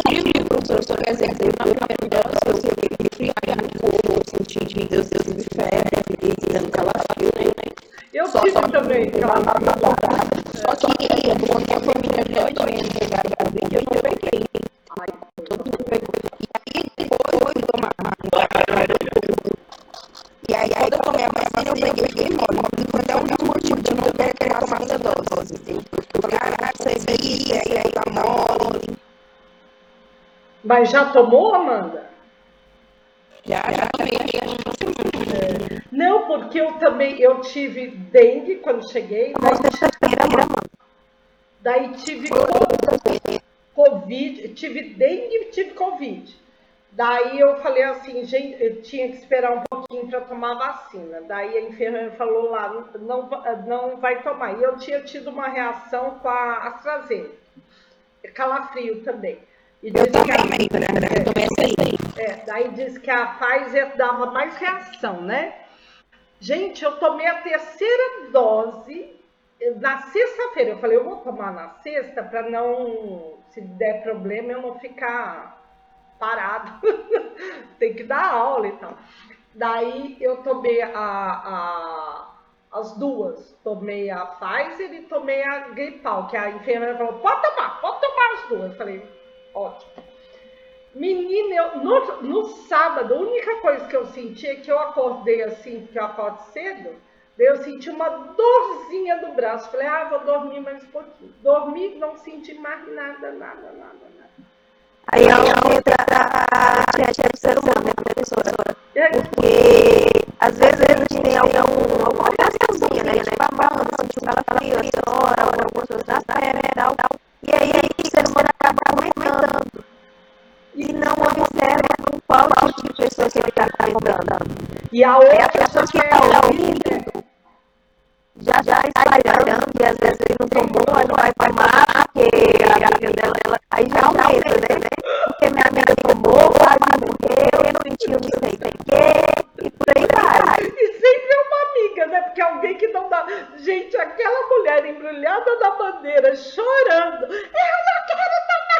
S6: tive, professor, quer dizer, na primeira dose, eu fiquei frio no corpo, eu senti Deus de febre, fiquei dando calafrio, né?
S1: Eu tive também.
S6: Só que quando a família todinha pegaram a Covid, eu não peguei. Todo mundo pegou. E aí depois eu fui tomar. E aí quando eu tomei a vacina, eu peguei mole. Foi até um dos motivos de eu não querer tomar a segunda dose. Porque eu falei, isso aí tá mole.
S1: Mas já tomou, Amanda?
S6: Já tomei.
S1: Não, porque eu tive dengue quando cheguei. Daí tive Covid, tive dengue e tive Covid. Daí eu falei assim, gente, eu tinha que esperar um pouquinho para tomar vacina. Daí a enfermeira falou lá, não vai tomar. E eu tinha tido uma reação com a AstraZeneca, calafrio também. E
S6: Eu
S1: diz que
S6: também, né? Eu tomei essa aí.
S1: daí diz que a Pfizer dava mais reação, né? Gente, eu tomei a terceira dose na sexta-feira. Eu falei, eu vou tomar na sexta para não, se der problema, eu não ficar parado. Tem que dar aula e tal. Daí eu tomei as duas. Tomei a Pfizer e tomei a Gripal, que a enfermeira falou, pode tomar as duas. Eu falei, ótimo. Menina, no sábado, a única coisa que eu senti é que eu acordei assim, porque eu acordo cedo, daí eu senti uma dorzinha do braço. Falei, vou dormir mais um pouquinho. Dormi, não senti mais nada.
S12: Aí é o que é ser humano, né, professora? Porque às vezes a gente tem alguma reaçãozinha, né? Tipo, a mão, sentiu calafrio, a senhora, algumas coisas na perna e tal. E aí o ser humano acaba comentando. E não observa qual tipo de pessoa que ele está comentando.
S1: E a outra
S12: pessoa que está ouvindo já espalhando, e às vezes ele não tomou, aí não vai tomar, porque a amiga dela, aí já aumenta, né? Porque minha amiga tomou, quase morreu, não sentiu não sei o quê, e por aí vai.
S1: E sempre é uma amiga, né? Porque alguém que não dá... Gente, aquela mulher embrulhada na bandeira, chorando, eu não quero tomar!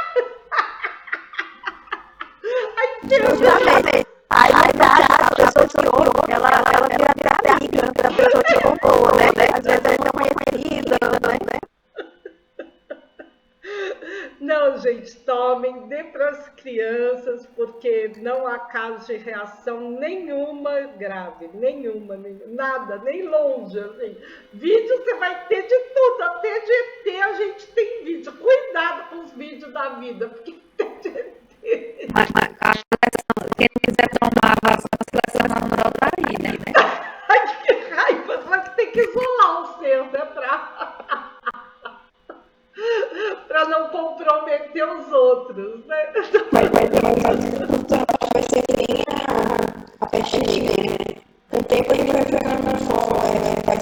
S12: Justamente. Aí a pessoa que ouve, ela vira até amiga da pessoa que contou, né? Às vezes é uma conhecida, né?
S1: Não, gente, tomem, dê para as crianças, porque não há caso de reação nenhuma grave, nenhuma, nada, nem longe, assim. Vídeo você vai ter de tudo, até de ET a gente tem vídeo. Cuidado com os vídeos da vida, porque tem de ET.
S9: Mas quem quiser tomar a vacinação não tá aí, né?
S1: Ai, que raiva, só que tem que isolar o seu, né, para não comprometer os outros, né?
S6: Vai ser que nem a peste negra. Com o tempo a gente vai ficando na forma, vai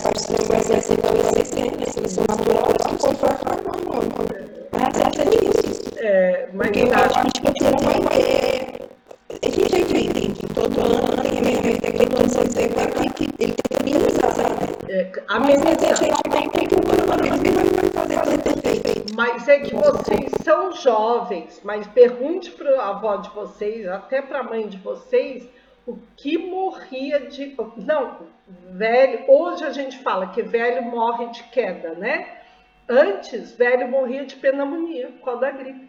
S6: ser talvez a seleção natural, se for fraco, não. Mas é isso. Porque eu acho que não vai ter. A gente vive todo ano, tem a evento aqui, todo mundo tem que ele tem que minimizar, sabe? Mas a gente tem que o organismo vai fazer tudo perfeito.
S1: Mas é que vocês são jovens, mas pergunte para a avó de vocês, até para a mãe de vocês, o que morria de... Não, velho, hoje a gente fala que velho morre de queda, né? Antes, velho morria de pneumonia, por causa da gripe.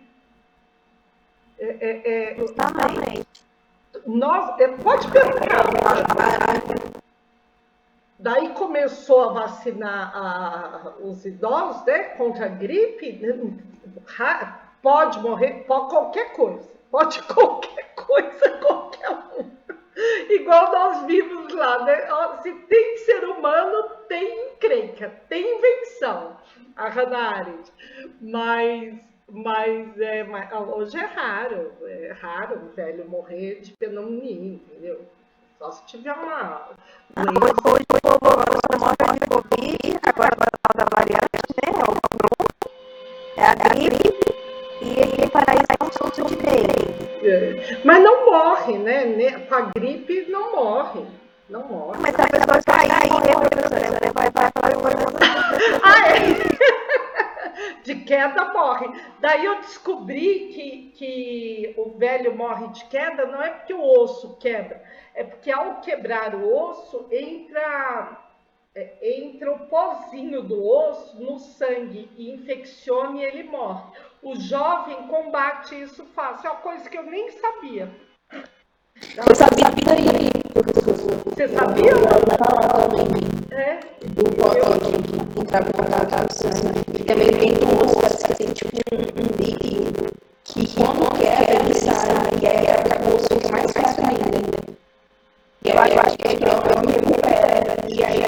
S12: Justamente.
S1: Pode perguntar. Daí começou a vacinar os idosos, né, contra a gripe. Pode morrer, pode qualquer coisa. Pode qualquer coisa, qualquer um. Igual nós vimos lá, né? Se tem ser humano, tem encrenca, tem invenção. A Hannah Arendt. Mas hoje é raro um velho morrer de pneumonia, entendeu? Só se tiver uma...
S12: Hoje o povo agora morre de Covid, agora da variante, né? É a gripe, e ele para isso é um surto de dengue.
S1: Mas não morre, né? Com a gripe não morre. Não morre.
S12: Mas se a pessoa cair, professora, vai
S1: de queda morre. Daí eu descobri que o velho morre de queda não é porque o osso quebra, é porque ao quebrar o osso entra o pozinho do osso no sangue e infecciona e ele morre. O jovem combate isso fácil, é uma coisa que eu nem sabia.
S6: Eu sabia aí.
S1: Você sabia?
S6: Do pozinho entrar em contato com o sangue. E também tem duas, que tem tipo um líquido que quando quebra ele sai, e aí acabou sendo mais fácil ainda. E eu acho que ele não recupera. E aí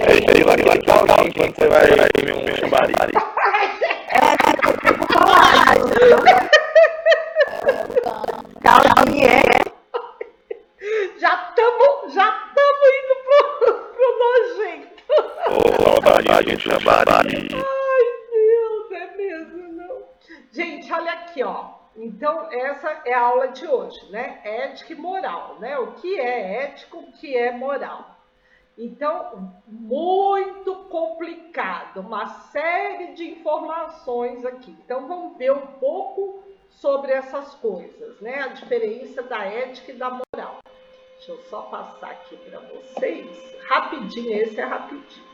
S5: lá quando você vai comer um chambari.
S12: Tipo colágeno, caldinha,
S1: Já estamos indo pro nojento.
S5: Saudade de chambari.
S1: Ai, Deus, é mesmo, não. Gente, olha aqui, ó. Então, Então, essa é a aula de hoje, né? Ética e moral, né? O que é ético, o que é moral. Então, muito complicado, uma série de informações aqui. Então, vamos ver um pouco sobre essas coisas, né? A diferença da ética e da moral. Deixa eu só passar aqui para vocês. Rapidinho, esse é rapidinho.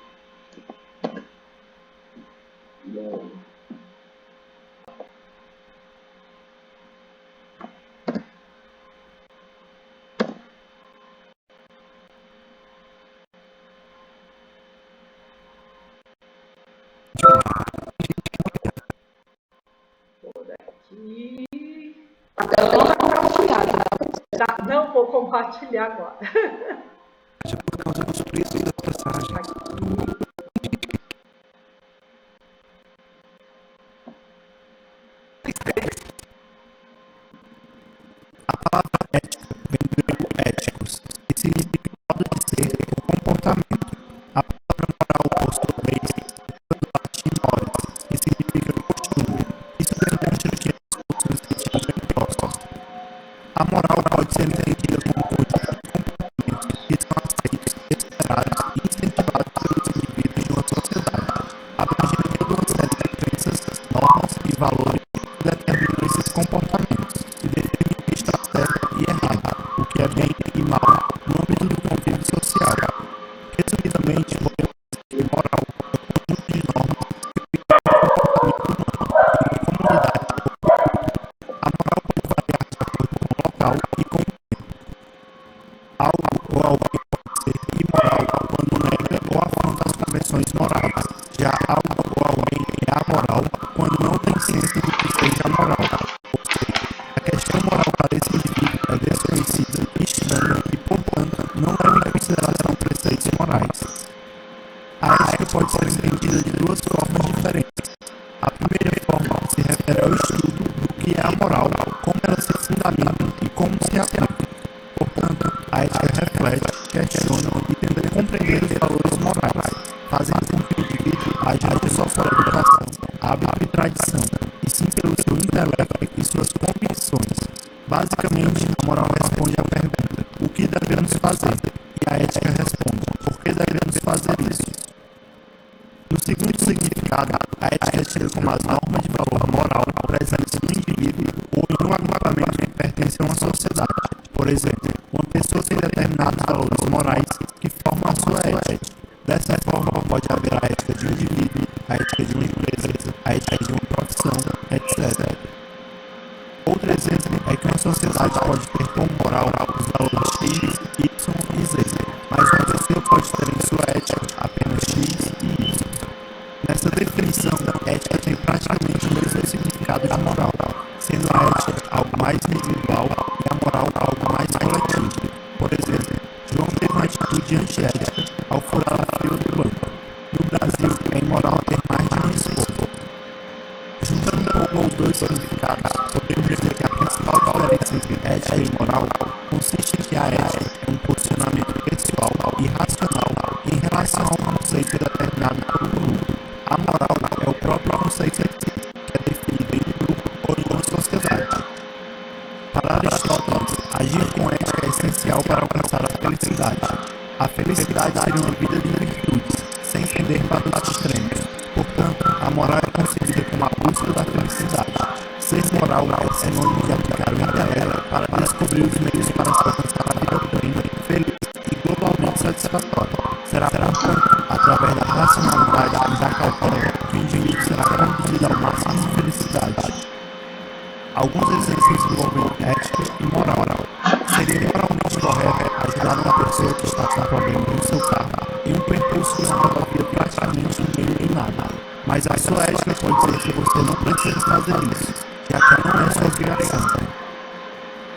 S1: Por aqui. Tá, não vou compartilhar agora.
S13: Por causa dos preços das passagens. A palavra ética vem do grego éticos, que significa modo de ser ou comportamento. A palavra moral, por sua vez, vem do latim mores, que significa costume. Isso demonstra que as costumes que tinham bem próximos. A moral pode ser entendida como conjunto de comportamentos que são aceitos, esperados e incentivados pelos indivíduos de uma sociedade, abrangendo toda uma série de crenças, normas e valores que determinam esses comportamentos e definem o que está certo e errado, o que é bem e mal, no âmbito do convívio social. Resumidamente, podemos dizer que moral é o conjunto de normas que definem o comportamento humano em uma comunidade. A moral pode variar de acordo com o local e com o tempo. Algo ou alguém pode ser imoral quando nega ou afronta as convenções morais. Já algo ou alguém é amoral quando não tem senso do que seja moral. Ou seja, a questão moral para esse indivíduo é desconhecida, estranha e, portanto, não leva em consideração preceitos morais. A ética pode ser entendida de duas formas diferentes. A primeira forma se refere ao estudo do que é a moral, como ela se fundamenta e como se aplica. Portanto, a ética reflete, questiona e tenta compreender os valores morais, fazendo com que o indivíduo aja não só por educação, hábito e tradição, e sim pelo seu intelecto e suas convicções. Basicamente, a moral responde à pergunta: o que devemos fazer? E a ética responde: por que devemos fazer isso? No segundo significado, a ética é tida como as normas de valor moral presentes no indivíduo ou em um agrupamento que pertence a uma sociedade. Por exemplo, uma pessoa tem determinados valores morais que formam a sua ética. Dessa forma, pode haver a ética de um indivíduo, a ética de uma empresa, a ética de uma profissão, etc. Outro exemplo é que uma sociedade pode ter como moral os valores X, Y e Z, mas uma pessoa pode ter em sua ética apenas X e Y. Nessa definição, ética tem praticamente o mesmo significado de moral, sendo a ética algo mais individual e a moral algo mais coletivo. Por exemplo, João teve uma atitude antiética ao furar a fila do banco. No Brasil, é imoral ter mais de um esposo. Juntando com os dois significados, podemos dizer que a principal diferença entre ética e moral consiste em que a ética é um posicionamento pessoal e racional em relação a um conceito determinado por um grupo. A moral é o próprio conceito que é definido em um grupo ou em uma sociedade. Para Aristóteles, agir com ética é essencial para alcançar a felicidade. A felicidade seria uma vida de virtudes, sem tender para os extremos. Portanto, a moral é concebida como a busca da felicidade. Ser moral é sinônimo de aplicar o intelecto para descobrir os meios para se alcançar a vida plena, feliz e globalmente satisfatória. Será, portanto, através da racionalidade e da cautela que o indivíduo será conduzido ao máximo de felicidade. Alguns exemplos envolvem ética e moral. Seria moralmente correto ajudar uma pessoa que está com problema no seu carro em um percurso de uma rodovia praticamente ninguém tem nada. Mas a sua ética pode dizer que você não precisa fazer isso, já que não é sua obrigação.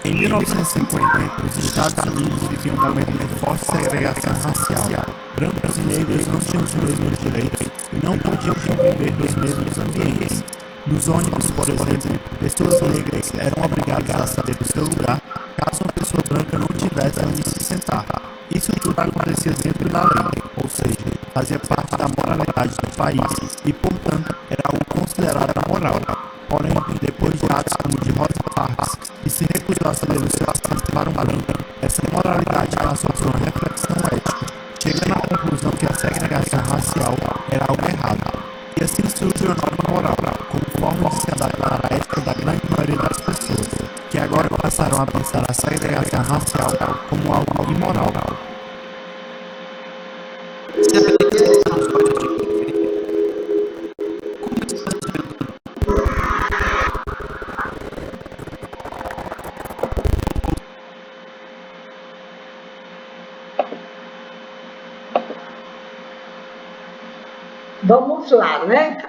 S13: Em 1950, os Estados Unidos viviam um momento de forte segregação racial. Brancos e negros não tinham os mesmos direitos e não podiam conviver nos mesmos ambientes. Nos ônibus, por exemplo, pessoas negras eram obrigadas a saber do seu lugar caso uma pessoa branca não tivesse onde se sentar. Isso tudo acontecia dentro da lei, ou seja, fazia parte da moralidade do país e, portanto, era algo considerado amoral. Porém, depois de atos como o de Rosa Parks Muitos brasileiros se assustaram branco. Essa moralidade passou por uma reflexão ética, chegando à conclusão que a segregação racial era algo errado. E assim surge a norma moral, como forma de se adaptar à ética da grande maioria das pessoas, que agora passaram a pensar a segregação racial como algo imoral.
S1: Vamos lá, né?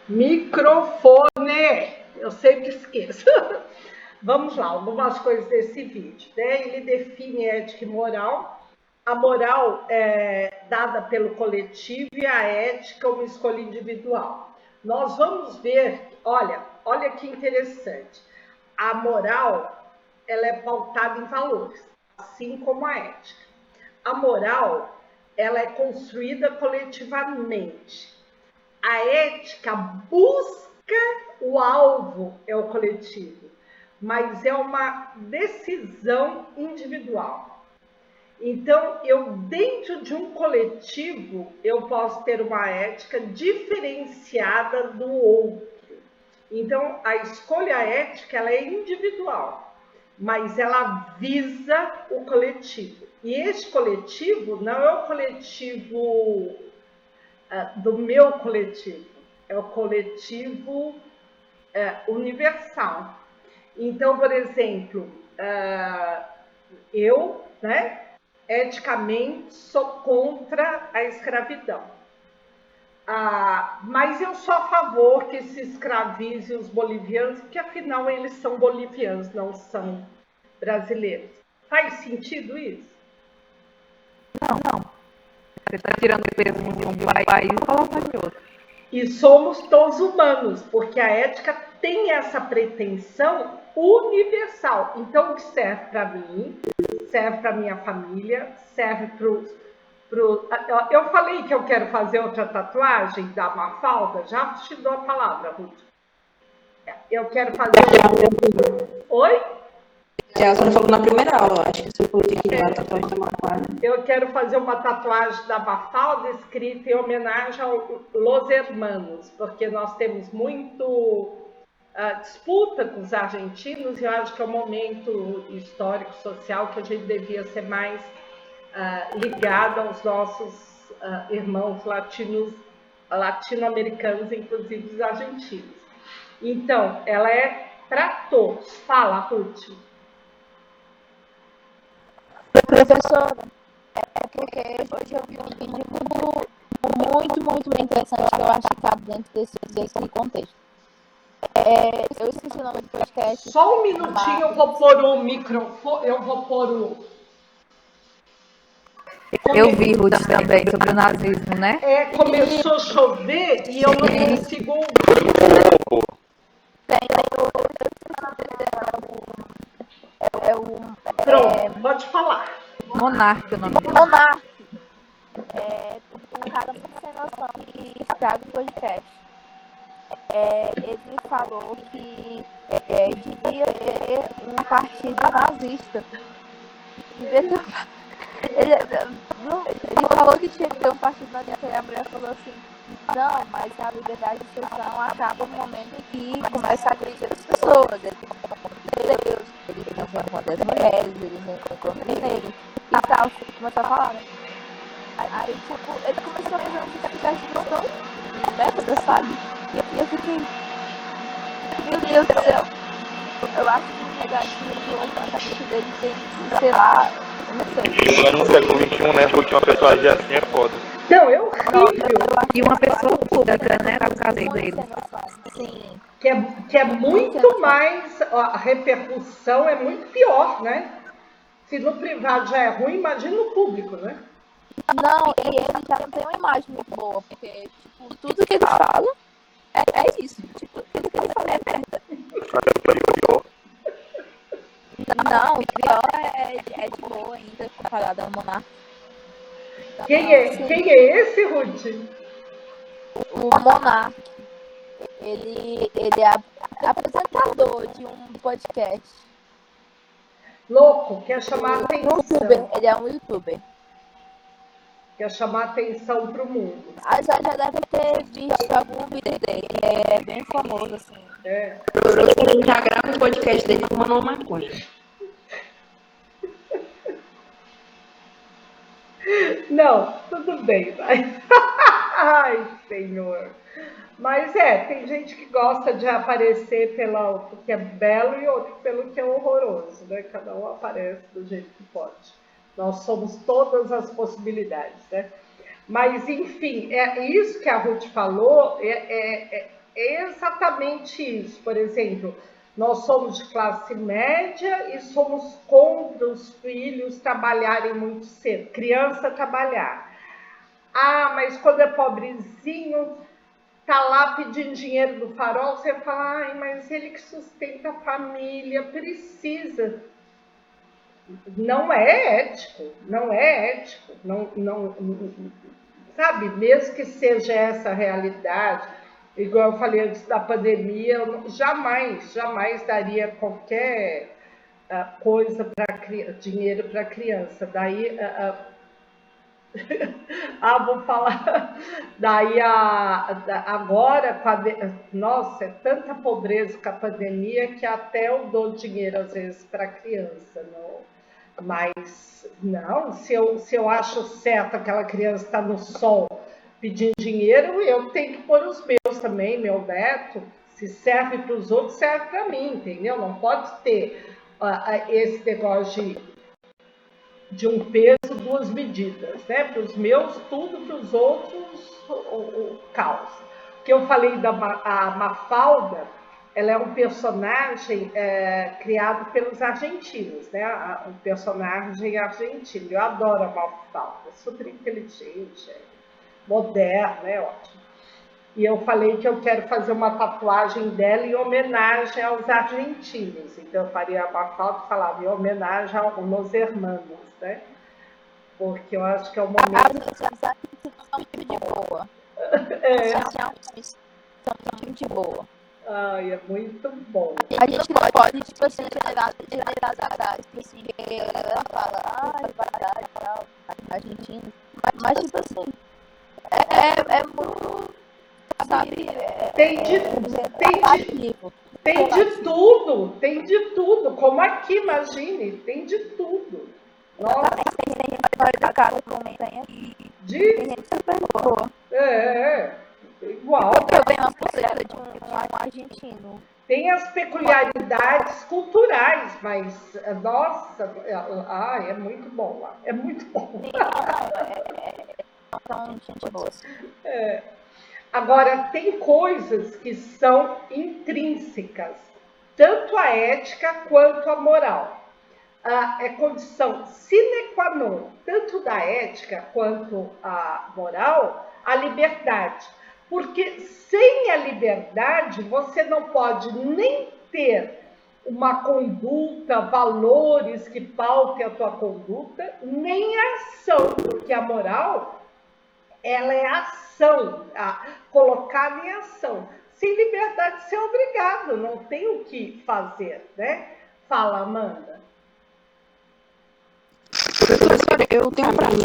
S1: Microfone! Eu sempre esqueço. Vamos lá, algumas coisas desse vídeo, né? Ele define ética e moral. A moral é dada pelo coletivo e a ética uma escolha individual. Nós vamos ver, olha que interessante. A moral, ela é pautada em valores, assim como a ética. A moral, ela é construída coletivamente. A ética busca o alvo, é o coletivo, mas é uma decisão individual. Então, dentro de um coletivo, eu posso ter uma ética diferenciada do outro. Então, a escolha ética, ela é individual, mas ela visa o coletivo. E este coletivo não é o coletivo do meu coletivo, é o coletivo universal. Então, por exemplo, eu, né, eticamente sou contra a escravidão. Mas eu sou a favor que se escravize os bolivianos, porque afinal eles são bolivianos, não são brasileiros. Faz sentido isso?
S9: Não. Você está tirando o peso de um país e colocando em outro.
S1: E somos todos humanos, porque a ética tem essa pretensão universal. Então, o que serve para mim, serve para minha família, serve para Eu falei que eu quero fazer outra tatuagem da Mafalda, já te dou a palavra, Ruth. Eu quero fazer... Oi?
S6: A senhora falou na primeira aula, acho que você falou que era a tatuagem da Mafalda.
S1: Eu quero fazer uma tatuagem da Mafalda escrita em homenagem ao Los Hermanos, porque nós temos muito disputa com os argentinos e eu acho que é um momento histórico, social, que a gente devia ser mais ligado aos nossos irmãos latino-americanos, inclusive os argentinos. Então, ela é para todos. Fala, Ruth.
S2: Professora, porque hoje eu vi um vídeo muito bem interessante que eu acho que cabe dentro desse contexto. Eu esqueci o nome do podcast.
S1: Só um minutinho, eu vou pôr o microfone, eu vou pôr o...
S9: Eu vi, Ruth, também, sobre o nazismo, né?
S1: Começou a chover e eu não consigo ouvir. Pronto, pode falar.
S9: Monarca, o nome dele.
S2: Monarca. Um cara muito sem noção que estraga o podcast. Ele falou que devia ter um partido nazista. Ele falou que tinha que ter um partido nazista e a mulher falou assim: não, mas a liberdade de expressão acaba no momento em que começa a agredir as pessoas. Ele não contra Deus, ele não contra as mulheres, ele não contra os negros e tal. Ele começou a falar, né? Aí, tipo, ele começou a fazer um podcast tão merda, sabe? E eu fiquei, meu Deus do céu, eu acho que o negativo, a cabeça dele tem, sei lá, não sei.
S5: No século XXI, né? Porque uma pessoa agir assim é foda.
S1: Não, é horrível.
S9: E uma pessoa pública, né? No caso dele.
S2: Sim.
S1: Que é muito mais, a repercussão é muito pior, né? Se no privado já é ruim, imagina no público, né?
S2: Não, e ele já não tem uma imagem muito boa, porque, tipo, tudo que ele fala é isso. Tipo, tudo que ele fala é merda. Não, o pior é de boa ainda, comparado ao Monarca.
S1: Quem é esse, Ruth?
S2: O Monarca. Ele é apresentador de um podcast.
S1: Louco, quer chamar atenção.
S2: YouTuber, ele é um youtuber.
S1: Quer chamar atenção pro mundo.
S2: Já deve ter visto algum vídeo dele, que é bem famoso, assim.
S6: Ele já grava o podcast dele fumando uma maconha.
S1: Não, tudo bem, vai. Ai, senhor. Mas tem gente que gosta de aparecer pelo que é belo e outro pelo que é horroroso, né? Cada um aparece do jeito que pode. Nós somos todas as possibilidades, né? Mas, enfim, isso que a Ruth falou é exatamente isso. Por exemplo, nós somos de classe média e somos contra os filhos trabalharem muito cedo, criança trabalhar. Ah, mas quando é pobrezinho, tá lá pedindo dinheiro do farol, você fala, ai, mas ele que sustenta a família, precisa. Não é ético, não é ético, não, sabe, mesmo que seja essa a realidade, igual eu falei antes da pandemia, eu jamais daria qualquer coisa dinheiro para criança. Daí, vou falar, daí agora, nossa, é tanta pobreza com a pandemia que até eu dou dinheiro às vezes para criança, não? Mas não, se eu acho certo aquela criança está no sol pedindo dinheiro, eu tenho que pôr os meus também, meu neto. Se serve para os outros, serve para mim, entendeu? Não pode ter esse negócio de um peso, duas medidas, né? Para os meus, tudo, para os outros, o caos. O que eu falei da Mafalda, ela é um personagem criado pelos argentinos, né? Um personagem argentino. Eu adoro a Mafalda, super inteligente, moderna, é ótimo. E eu falei que eu quero fazer uma tatuagem dela em homenagem aos argentinos. Então eu faria a Mafalda e falava em homenagem aos Los Hermanos, né? Porque eu acho que é o momento...
S2: São de boa. São gente boa.
S1: Ai, é muito bom.
S2: A gente não pode, tipo assim, generar atrás, assim, ela fala, vai e tal, argentino. Mas, tipo assim, é muito, sabe,
S1: tem de tudo, como aqui, imagine, tem de tudo. Nossa.
S2: Tem gente da casa comenta aqui. Tem gente super boa.
S1: Igual.
S2: Eu ganhei uma pulseira de um argentino.
S1: Tem as peculiaridades culturais, mas, nossa, é muito bom lá. É muito bom.
S2: São gente boa.
S1: Agora, tem coisas que são intrínsecas, tanto a ética quanto a moral. É condição sine qua non, tanto da ética quanto a moral, a liberdade. Porque sem a liberdade, você não pode nem ter uma conduta, valores que pautem a tua conduta, nem a ação, porque a moral, ela é ação, colocada em ação. Sem liberdade, você é obrigado, não tem o que fazer, né? Fala, Amanda.
S6: Professora, eu tenho pra mim,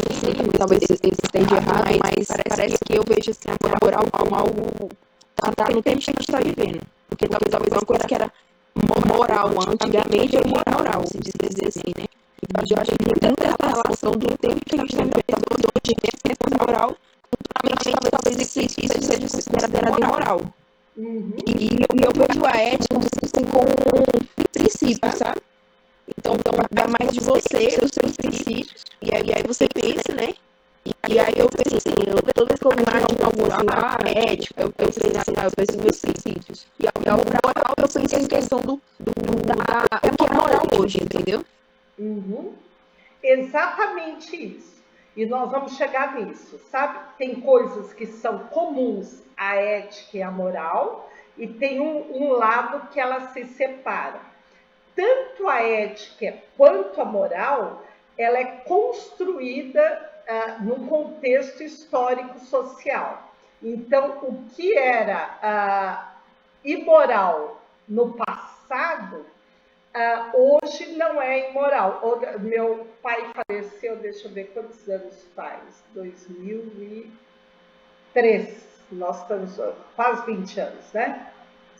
S6: talvez esteja errado, mas parece que eu vejo assim, a moral como algo no tempo que a gente está vivendo. Porque talvez uma coisa que era moral antigamente era moral, se dizer assim, né? Mas eu acho que tem muita relação do tempo que a gente está vivendo. Talvez hoje mesmo moral, futuramente talvez isso seja considerado imoral. E eu vejo a ética assim, como um princípio, sabe? Então vai mais de você, os seus princípios, e aí você pensa, né? E aí eu penso assim, toda vez que eu imagino algo ética, eu penso nos meus princípios. E a moral, eu penso em questão do que é moral hoje, entendeu?
S1: Exatamente isso. E nós vamos chegar nisso, sabe? Tem coisas que são comuns à ética e à moral, e tem um lado que elas se separam. Tanto a ética quanto a moral, ela é construída num contexto histórico-social. Então, o que era imoral no passado, hoje não é imoral. Meu pai faleceu, deixa eu ver quantos anos faz, 2003, nós estamos quase 20 anos, né?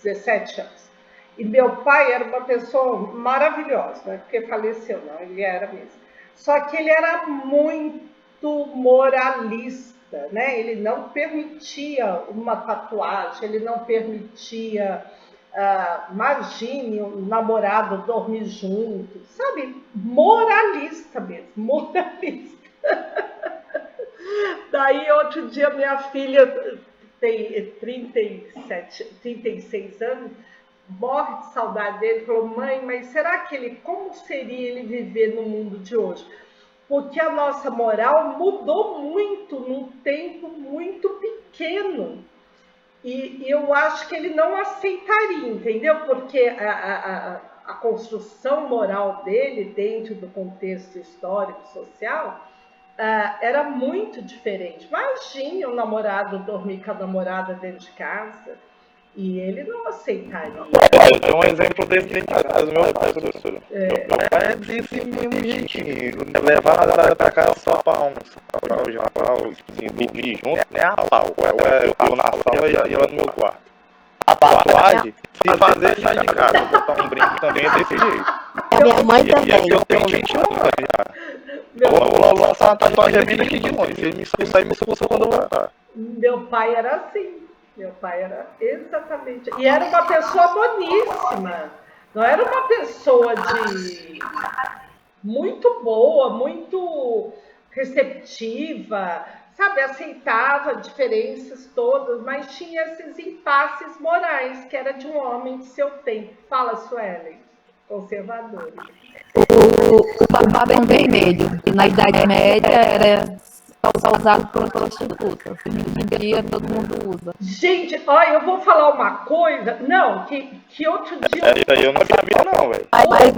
S1: 17 anos. E meu pai era uma pessoa maravilhosa, não é porque faleceu, não, ele era mesmo. Só que ele era muito moralista, né? Ele não permitia uma tatuagem, ele não permitia, imagine um namorado dormir junto, sabe? Moralista mesmo, moralista. Daí, outro dia, minha filha tem 36 anos, morre de saudade dele, falou: mãe, mas será que como seria ele viver no mundo de hoje? Porque a nossa moral mudou muito num tempo muito pequeno. E eu acho que ele não aceitaria, entendeu? Porque a construção moral dele, dentro do contexto histórico, social, era muito diferente. Imagine um namorado dormir com a namorada dentro de casa. E ele não aceitaria.
S10: Eu tenho um exemplo desse dentro de casa, meu pai, professora. Meu pai é desse mesmo jeitinho. Levar a nada pra casa só pra almoçar, pra dormir junto, né? A pau. Eu tô na sala e ela no meu quarto. A tatuagem, se fazer sai de casa. Botar um brinco também é desse jeito.
S12: Minha mãe também.
S10: Eu tenho 21 anos já. Eu vou lançar uma tatuagem bem aqui de longe. Se ele me expulsar, me expulsa quando eu voltar.
S1: Meu pai era assim. Meu pai era exatamente... E era uma pessoa boníssima. Não era uma pessoa muito boa, muito receptiva, sabe? Aceitava diferenças todas, mas tinha esses impasses morais, que era de um homem de seu tempo. Fala, Suelen, conservador.
S9: O babão vermelho, que na Idade Média era usado por prostitutas. Hoje em dia todo mundo usa.
S1: Gente, olha, eu vou falar uma coisa. Não, que outro dia.
S10: Isso aí eu não sabia, não, velho.
S12: Mas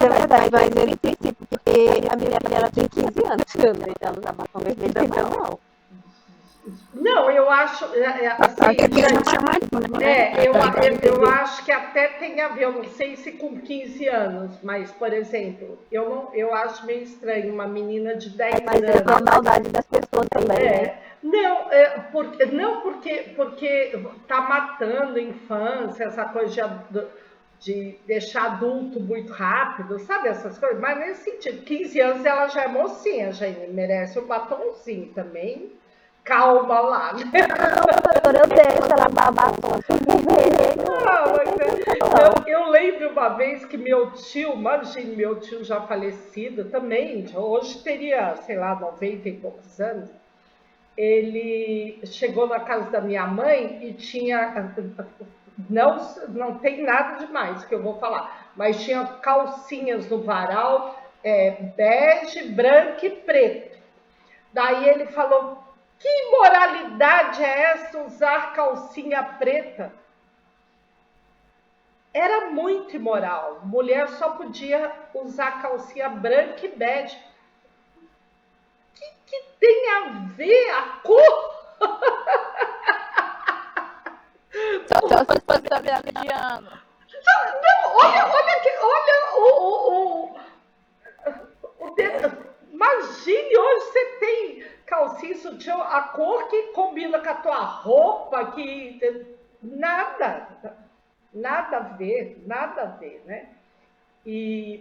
S12: é verdade, mas ele tem porque a minha filha ela tem 15 anos. Ela usa batom vermelho também, não.
S1: Não, eu acho. Eu acho que até tem a ver, eu não sei se com 15 anos, mas, por exemplo, eu acho meio estranho uma menina de 10 anos.
S12: Mas é a maldade das pessoas também, né?
S1: Não, porque tá matando a infância, essa coisa de deixar adulto muito rápido, sabe essas coisas? Mas nesse sentido, 15 anos ela já é mocinha, já merece um batomzinho também. Calma lá, né?
S12: Não, eu deixo ela batom
S1: eu lembro uma vez que meu tio, imagine, meu tio já falecido também, hoje teria, sei lá, 90 e poucos anos, ele chegou na casa da minha mãe e tinha, não tem nada demais que eu vou falar, mas tinha calcinhas no varal, bege, branco e preto. Daí ele falou: que imoralidade é essa, usar calcinha preta? Era muito imoral. Mulher só podia usar calcinha branca e bege. O que tem a ver a cor?
S2: Só se fosse da religião.
S1: Não, imagine, hoje você tem calcinha, sutiã, a cor que combina com a tua roupa, que nada a ver, né?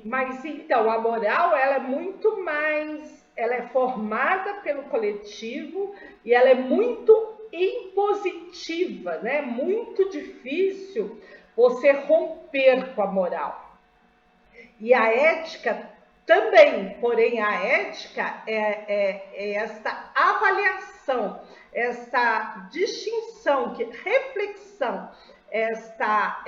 S1: Mas então, a moral, ela é muito mais, ela é formada pelo coletivo e ela é muito impositiva, né? Muito difícil você romper com a moral. E a ética também, porém a ética é essa avaliação, essa distinção, reflexão, esta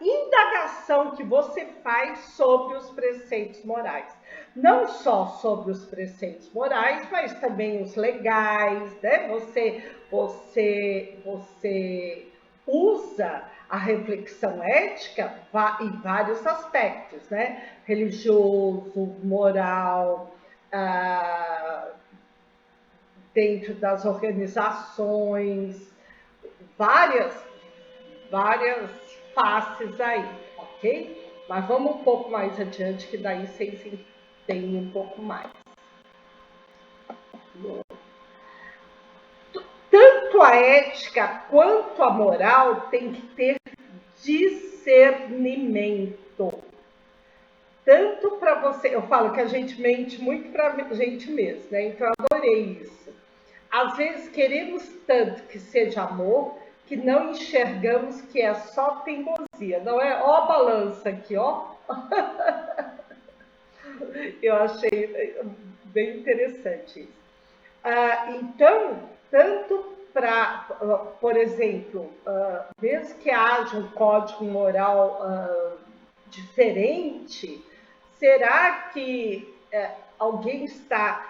S1: indagação que você faz sobre os preceitos morais. Não só sobre os preceitos morais, mas também os legais, né? Você usa a reflexão ética em vários aspectos, né? Religioso, moral, dentro das organizações, várias faces aí, ok? Mas vamos um pouco mais adiante, que daí vocês entendem um pouco mais. Tanto a ética quanto a moral tem que ter discernimento. Tanto para você, eu falo que a gente mente muito para a gente mesmo, né? Então eu adorei isso. Às vezes queremos tanto que seja amor, que não enxergamos que é só teimosia, não é? Ó a balança aqui, ó. Eu achei bem interessante isso. Então, tanto para, por exemplo, mesmo que haja um código moral diferente, será que alguém está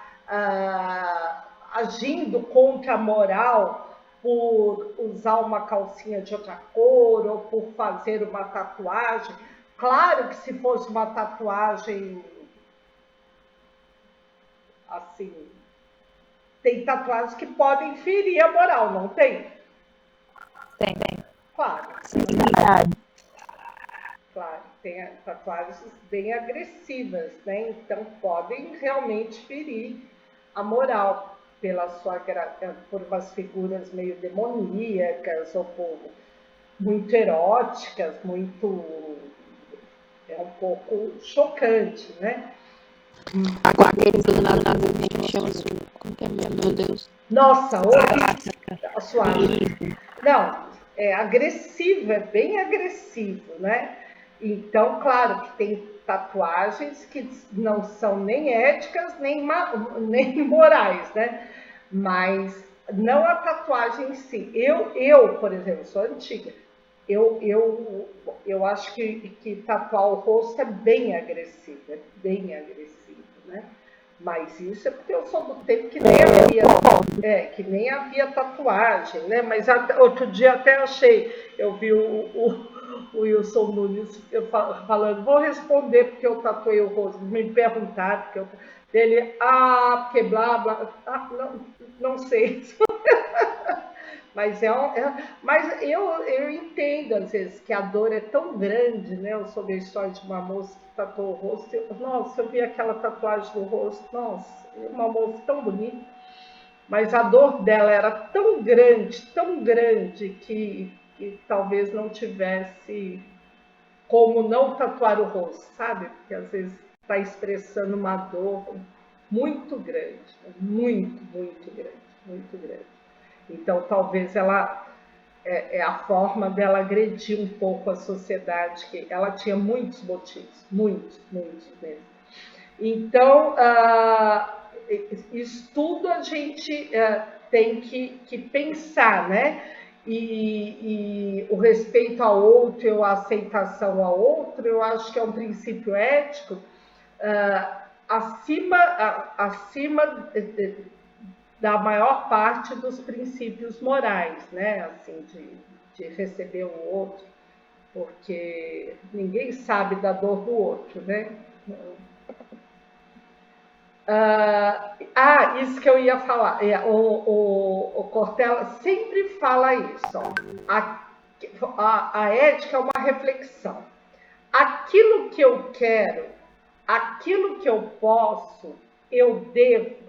S1: agindo contra a moral por usar uma calcinha de outra cor ou por fazer uma tatuagem? Claro que se fosse uma tatuagem assim, tem tatuagens que podem ferir a moral, não tem?
S9: Tem.
S1: Claro.
S9: Sim, verdade.
S1: Claro, tem tatuagens bem agressivas, né? Então podem realmente ferir a moral por umas figuras meio demoníacas ou por muito eróticas, é um pouco chocante, né?
S6: Com aquele do nada que chama assim, como que é mesmo, meu Deus?
S1: Nossa, suave. Não, é agressivo, é bem agressivo, né? Então, claro que tem tatuagens que não são nem éticas, nem morais, né? Mas não a tatuagem em si. Eu, por exemplo, sou antiga. Eu acho que tatuar o rosto é bem agressivo, né? Mas isso é porque eu sou do tempo que nem havia tatuagem, né? Mas outro dia até achei, eu vi o Wilson Nunes falando, vou responder porque eu tatuei o rosto, me perguntaram, porque blá, blá, não sei. Mas, mas eu entendo, às vezes, que a dor é tão grande, né? Eu soube a história de uma moça que tatuou o rosto. Nossa, eu vi aquela tatuagem no rosto. Nossa, uma moça tão bonita. Mas a dor dela era tão grande, que talvez não tivesse como não tatuar o rosto, sabe? Porque, às vezes, está expressando uma dor muito grande. Muito grande. Então, talvez ela é a forma dela agredir um pouco a sociedade, que ela tinha muitos motivos, muitos mesmo. Então, isso tudo a gente tem que pensar, né? E o respeito ao outro, a aceitação ao outro, eu acho que é um princípio ético acima da maior parte dos princípios morais, né? Assim, de receber o outro, porque ninguém sabe da dor do outro, né? Isso que eu ia falar. O Cortella sempre fala isso. A ética é uma reflexão. Aquilo que eu quero, aquilo que eu posso, eu devo.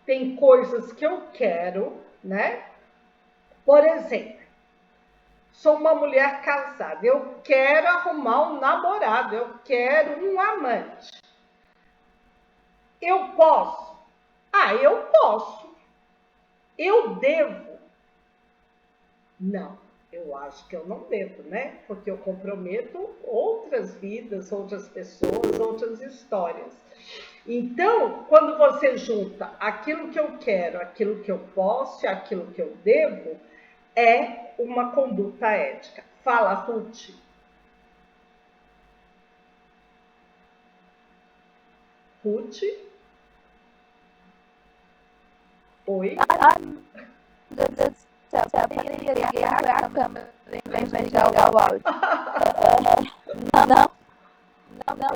S1: Tem coisas que eu quero, né? Por exemplo, sou uma mulher casada, eu quero arrumar um namorado, eu quero um amante. Eu posso? Eu posso. Eu devo? Não, eu acho que eu não devo, né? Porque eu comprometo outras vidas, outras pessoas, outras histórias. Então, quando você junta aquilo que eu quero, aquilo que eu posso e aquilo que eu devo, é uma conduta ética. Fala, Ruth. Ruth? Oi?
S2: Meu Deus do céu, eu liguei a câmera em vez de ligar o áudio. Não,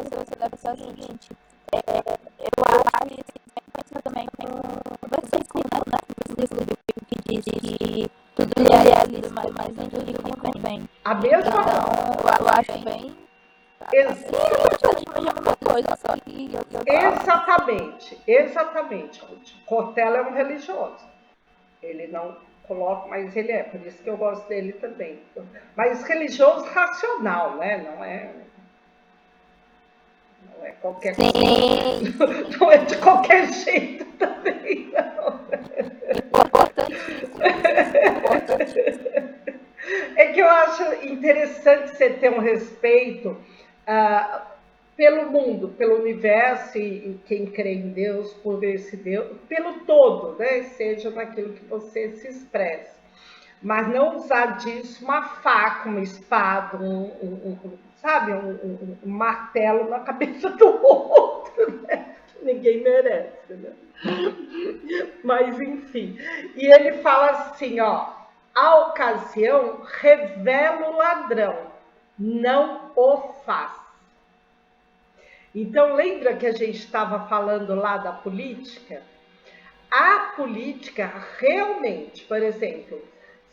S2: se você deve ser o seguinte. Eu acho que isso também com o versículo, né? O versículo que diz que tudo é lido, mas nem tudo convém.
S1: A mesma
S2: Então, eu acho bem
S1: Exatamente, Ruth. Cortella é um religioso. Ele não coloca, mas ele é, por isso que eu gosto dele também. Mas religioso racional, né? Não é qualquer coisa. Não é de qualquer jeito também, não. É que eu acho interessante você ter um respeito pelo mundo, pelo universo e quem crê em Deus, por esse Deus, pelo todo, né? Seja naquilo que você se expressa. Mas não usar disso uma faca, uma espada, sabe, um martelo na cabeça do outro, né? Ninguém merece, né? Mas, enfim. E ele fala assim, ó, a ocasião revela o ladrão, não o faz. Então, lembra que a gente estava falando lá da política? A política realmente, por exemplo,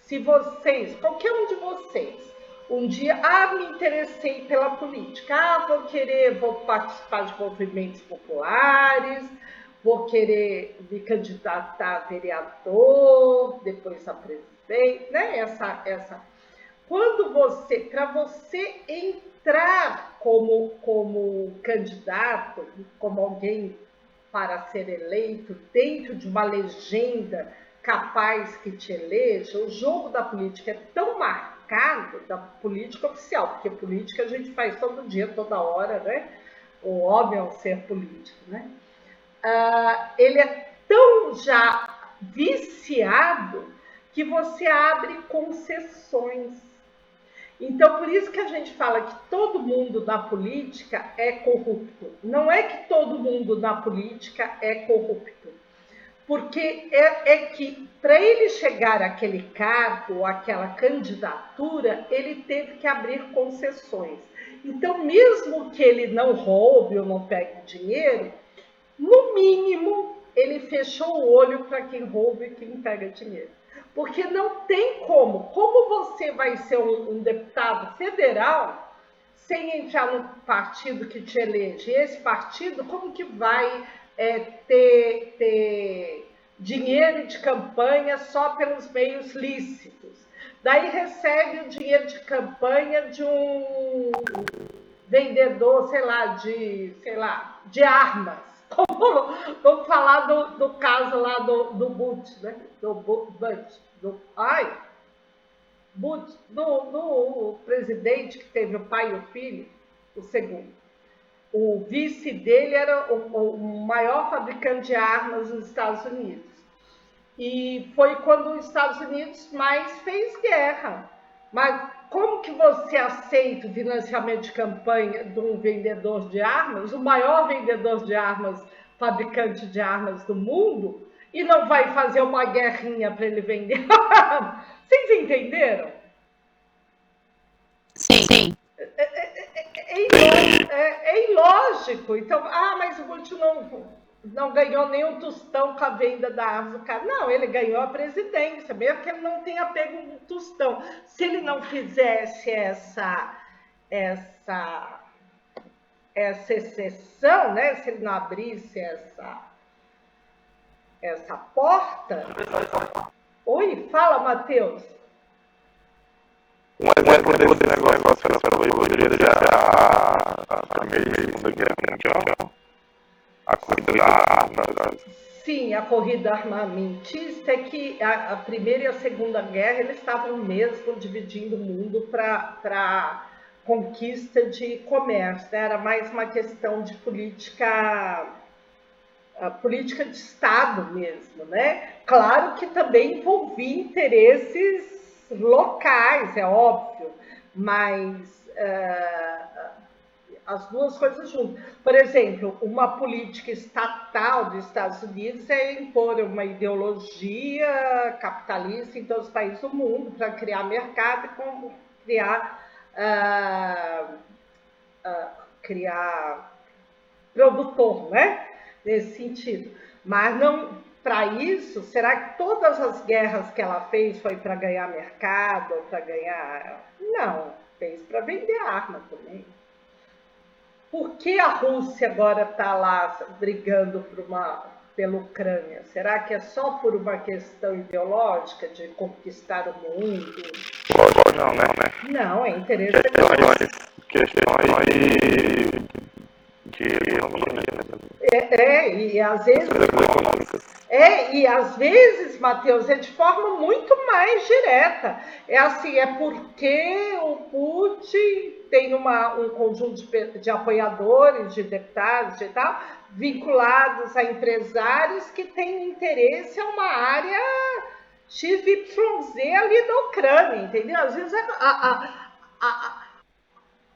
S1: se vocês, qualquer um de vocês, um dia, me interessei pela política, vou participar de movimentos populares, vou querer me candidatar a vereador, depois a presidente, né? Quando para você entrar como candidato, como alguém para ser eleito dentro de uma legenda capaz que te eleja, o jogo da política é tão marcado, da política oficial, porque política a gente faz todo dia, toda hora, né? O homem é um ser político, né? Ele é tão já viciado que você abre concessões. Então, por isso que a gente fala que todo mundo na política é corrupto. Não é que todo mundo na política é corrupto. Porque é que, para ele chegar àquele cargo, àquela candidatura, ele teve que abrir concessões. Então, mesmo que ele não roube ou não pegue dinheiro, no mínimo, ele fechou o olho para quem rouba e quem pega dinheiro. Porque não tem como. Como você vai ser um deputado federal sem entrar no partido que te elege? Esse partido, como que vai ter dinheiro de campanha só pelos meios lícitos? Daí recebe o dinheiro de campanha de um vendedor, de armas. Vamos falar do caso lá do Butch, né? Do presidente que teve o pai e o filho, o segundo. O vice dele era o maior fabricante de armas nos Estados Unidos. E foi quando os Estados Unidos mais fez guerra. Mas como que você aceita o financiamento de campanha de um vendedor de armas, o maior vendedor de armas, fabricante de armas do mundo, e não vai fazer uma guerrinha para ele vender? Vocês entenderam?
S3: Sim.
S1: É ilógico. Então, mas o Butch não ganhou nenhum tostão com a venda da arma do cara. Não, ele ganhou a presidência, mesmo que ele não tenha pego um tostão. Se ele não fizesse essa exceção, né? Se ele não abrisse essa porta... Oi, fala, Matheus.
S10: Um exemplo desse negócio poderia ser a Primeira e Segunda Guerra Mundial. A corrida da arma.
S1: Sim, a corrida armamentista é que a Primeira e a Segunda Guerra eles estavam mesmo dividindo o mundo para conquista de comércio, né? Era mais uma questão de política de Estado mesmo, né? Claro que também envolvia interesses locais, é óbvio, mas as duas coisas juntas. Por exemplo, uma política estatal dos Estados Unidos é impor uma ideologia capitalista em todos os países do mundo para criar mercado e como criar produtor, né? Nesse sentido. Mas não, para isso, será que todas as guerras que ela fez foi para ganhar mercado ou para ganhar... Não, fez para vender arma também. Por que a Rússia agora está lá brigando pela Ucrânia? Será que é só por uma questão ideológica de conquistar o mundo?
S10: Não, né?
S1: Não, é interesse
S10: Questões de economia, né?
S1: E às vezes... E às vezes, Matheus, é de forma muito mais direta. É assim, é porque o Putin tem um conjunto de apoiadores, de deputados e tal, vinculados a empresários que têm interesse a uma área XYZ ali da Ucrânia, entendeu? Às vezes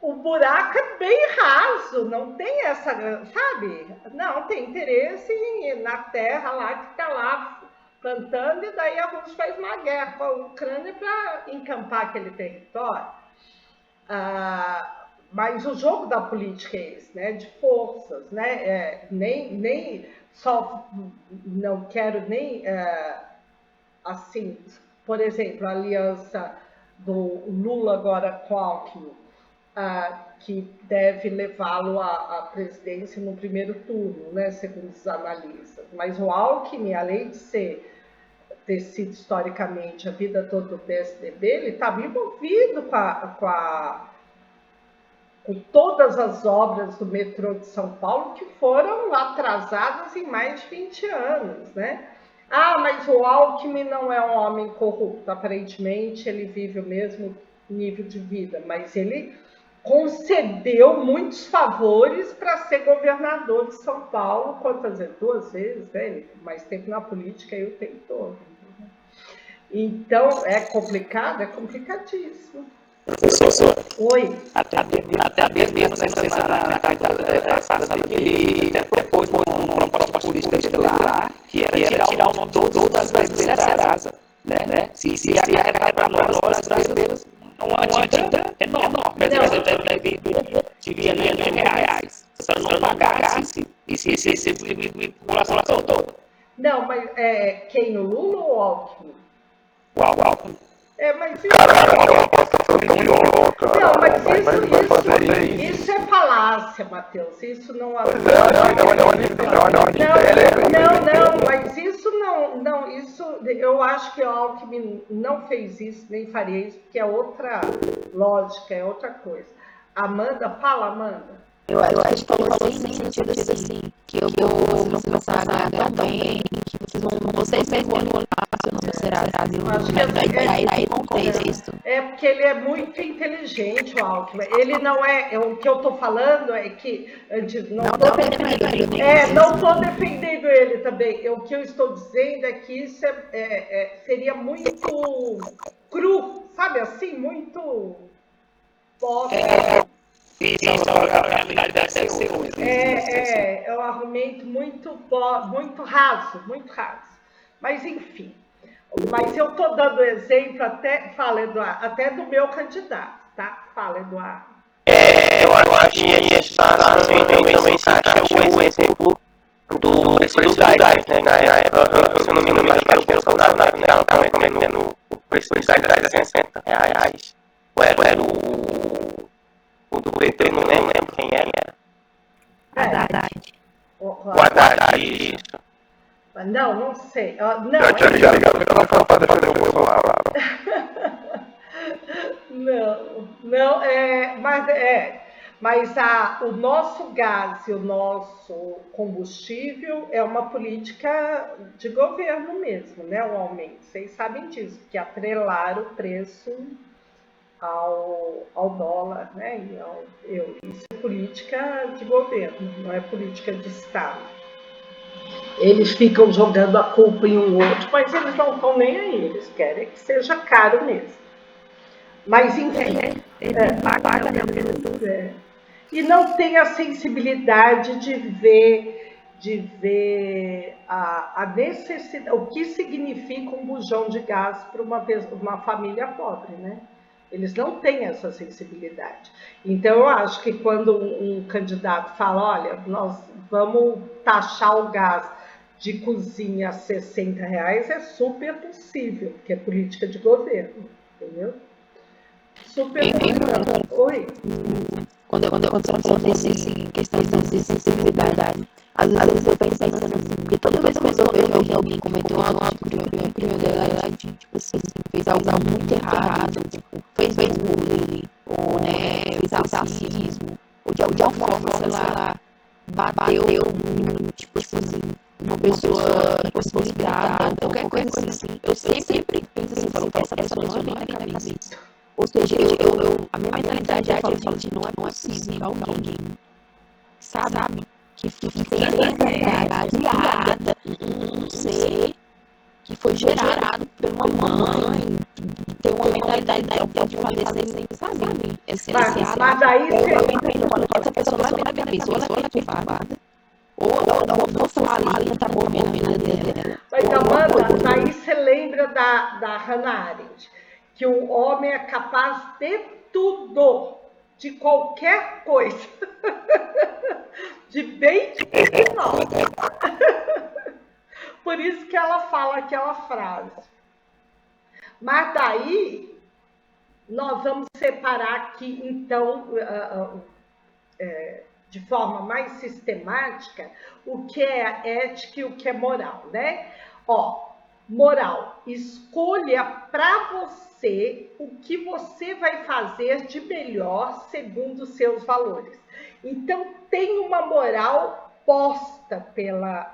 S1: o buraco é bem raso, não tem essa, sabe? Não, tem interesse na terra lá que está lá plantando, e daí a Rússia faz uma guerra com a Ucrânia para encampar aquele território. Mas o jogo da política é esse, né? De forças, né? Não quero nem, assim, por exemplo, a aliança do Lula agora com Alckmin, que deve levá-lo à presidência no primeiro turno, né, segundo os analistas. Mas o Alckmin, além de ter sido historicamente a vida toda do PSDB, ele estava envolvido com todas as obras do metrô de São Paulo que foram atrasadas em mais de 20 anos, né? Mas o Alckmin não é um homem corrupto. Aparentemente, ele vive o mesmo nível de vida, mas ele concedeu muitos favores para ser governador de São Paulo, quantas vezes? 2 vezes, né? Ele mais tempo na política e o tempo todo. Então, é complicado, é complicadíssimo.
S8: Professor,
S1: oi.
S8: Até mesmo na passada dele, ele propôs uma proposta política de lá, que era tirar o nome das brasileiras da Serasa, né? Se arrecadar para nós brasileiros uma dívida enorme. Devia R$1.000. Se ela não pagasse, esse população toda.
S1: Não, mas quem? O Lula ou o Alckmin?
S8: O Alckmin.
S1: Mas isso... Não, mas isso é falácia, Matheus. Isso não... Não, mas isso não, isso... Eu acho que o Alckmin não fez isso, nem faria isso, porque é outra lógica, é outra coisa. Amanda, fala, Amanda.
S9: Eu acho que falou assim, no sentido assim, que vocês vão começar a ganhar também, que vocês mesmos vão olhar se não será aí contexto.
S1: Porque ele é muito inteligente, o Alckmin. Ele não é... O que eu estou falando é que... Não estou defendendo ele também. O que eu estou dizendo é que isso seria muito cru, sabe assim? Muito... É um argumento muito raso. Mas, enfim. Mas eu estou dando exemplo, fala, Eduardo, até do meu candidato, tá? Fala, Eduardo.
S14: Eu acho que esse também se encaixa o exemplo do preço do gás, né? Na época, se eu não me engano, acho que era o Bolsonaro, né? Ela estava cometendo o preço do gás a R$60. Ou era o do PT, não lembro quem era.
S9: Haddad.
S14: O Haddad, isso.
S1: Não sei.
S10: Já tinha ligado que ela foi para defender o Bolsonaro.
S1: Mas o nosso gás e o nosso combustível é uma política de governo mesmo, né? O aumento. Vocês sabem disso, que atrelar o preço ao dólar, né? E ao euro. Isso é política de governo, não é política de Estado. Eles ficam jogando a culpa em um outro, mas eles não estão nem aí, eles querem que seja caro mesmo. Mas, enfim... E não tem a sensibilidade de ver a necessidade, o que significa um bujão de gás para uma família pobre, né? Eles não têm essa sensibilidade. Então, eu acho que quando um candidato fala, olha, nós vamos taxar o gás de cozinha a R$60, é super possível, porque é política de governo, entendeu? Super possível. Oi?
S9: quando acontece questões de sensibilidade, às vezes eu penso assim, porque toda vez que eu vejo alguém cometeu um ato de criminalidade, tipo assim, fez algo muito errado, tipo, fez bullying, ou, né, fez racismo, ou de alguma forma, sei lá, bateu, tipo assim, uma pessoa impossibilitada, ou qualquer coisa assim. Eu sempre penso assim, falo, essa pessoa não vai na cabeça. Ou seja, a minha mentalidade é de não é possível alguém, sabe, que tenha criada um ser que foi gerado por uma mãe, tem uma mentalidade de fazer sem, sabe?
S1: Mas aí
S9: eu entendo quando essa pessoa não vai na cabeça, ou ela é perturbada, ou uma força maligna tá movendo a vida dela.
S1: Mas, Amanda, aí você lembra da Hannah Arendt, que o homem é capaz de tudo, de qualquer coisa, de bem de mal. Por isso que ela fala aquela frase. Mas daí, nós vamos separar aqui, então, de forma mais sistemática, o que é ética e o que é moral, né? Ó, moral, escolha para você o que você vai fazer de melhor segundo os seus valores. Então, tem uma moral posta pela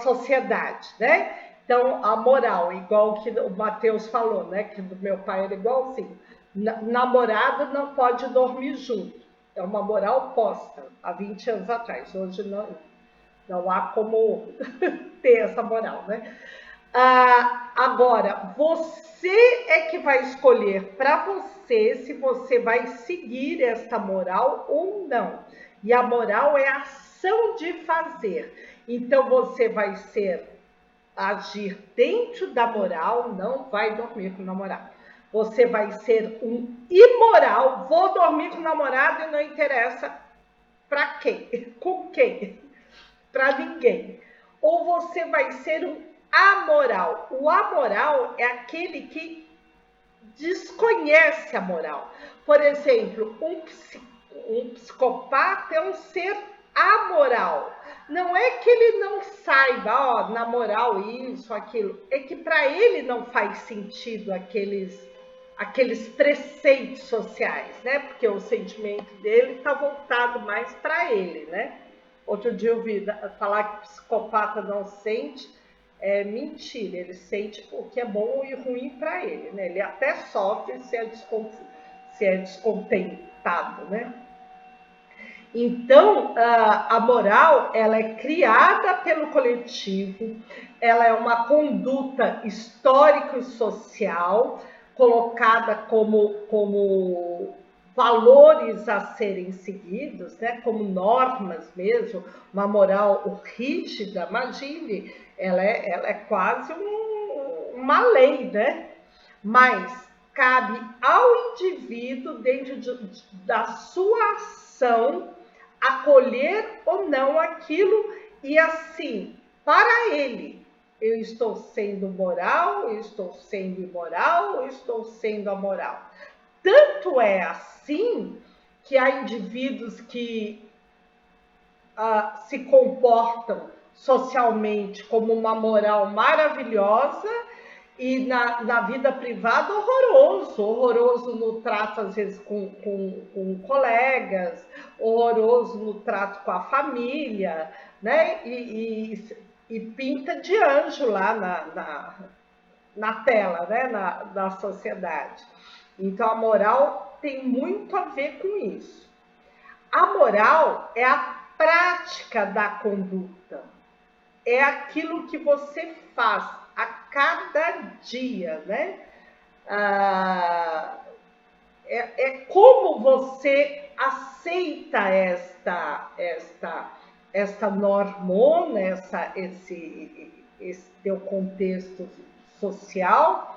S1: sociedade, né? Então, a moral, igual que o Matheus falou, né? Que do meu pai era igualzinho. Namorado não pode dormir junto. É uma moral posta há 20 anos atrás. Hoje não há como ter essa moral, né? Agora, você é que vai escolher para você se você vai seguir esta moral ou não. E a moral é a ação de fazer. Então, você vai agir dentro da moral, não vai dormir com o namorado. Você vai ser um imoral, vou dormir com o namorado e não interessa para quem, com quem, para ninguém. Ou você vai ser um amoral. O amoral é aquele que desconhece a moral. Por exemplo, um psicopata é um ser amoral. Não é que ele não saiba, na moral, isso, aquilo. É que para ele não faz sentido aqueles preceitos sociais, né? Porque o sentimento dele está voltado mais para ele, né? Outro dia eu ouvi falar que psicopata não sente, é mentira. Ele sente o que é bom e ruim para ele, né? Ele até sofre se é descontentado, né? Então, a moral, ela é criada pelo coletivo, ela é uma conduta histórica e social, colocada como valores a serem seguidos, né? Como normas mesmo, uma moral rígida, imagine, ela é quase uma lei, né? Mas cabe ao indivíduo, dentro da sua ação, acolher ou não aquilo, e assim, para ele, eu estou sendo moral, eu estou sendo imoral, eu estou sendo amoral. Tanto é assim que há indivíduos que se comportam socialmente como uma moral maravilhosa e na vida privada horroroso no trato às vezes com colegas, horroroso no trato com a família, né? E pinta de anjo lá na tela, né? Na sociedade. Então a moral tem muito a ver com isso. A moral é a prática da conduta, é aquilo que você faz a cada dia, né? É como você aceita esta normona, esse teu contexto social,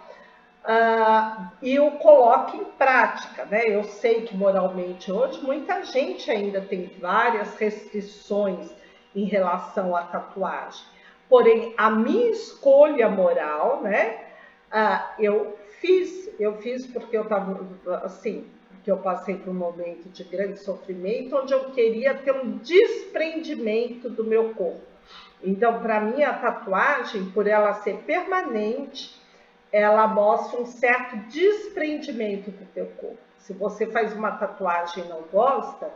S1: e o coloca em prática, né? Eu sei que moralmente hoje muita gente ainda tem várias restrições em relação à tatuagem. Porém, a minha escolha moral, né? Eu Eu fiz porque eu estava, assim, porque eu passei por um momento de grande sofrimento, onde eu queria ter um desprendimento do meu corpo. Então, para mim, a tatuagem, por ela ser permanente, ela mostra um certo desprendimento do teu corpo. Se você faz uma tatuagem e não gosta,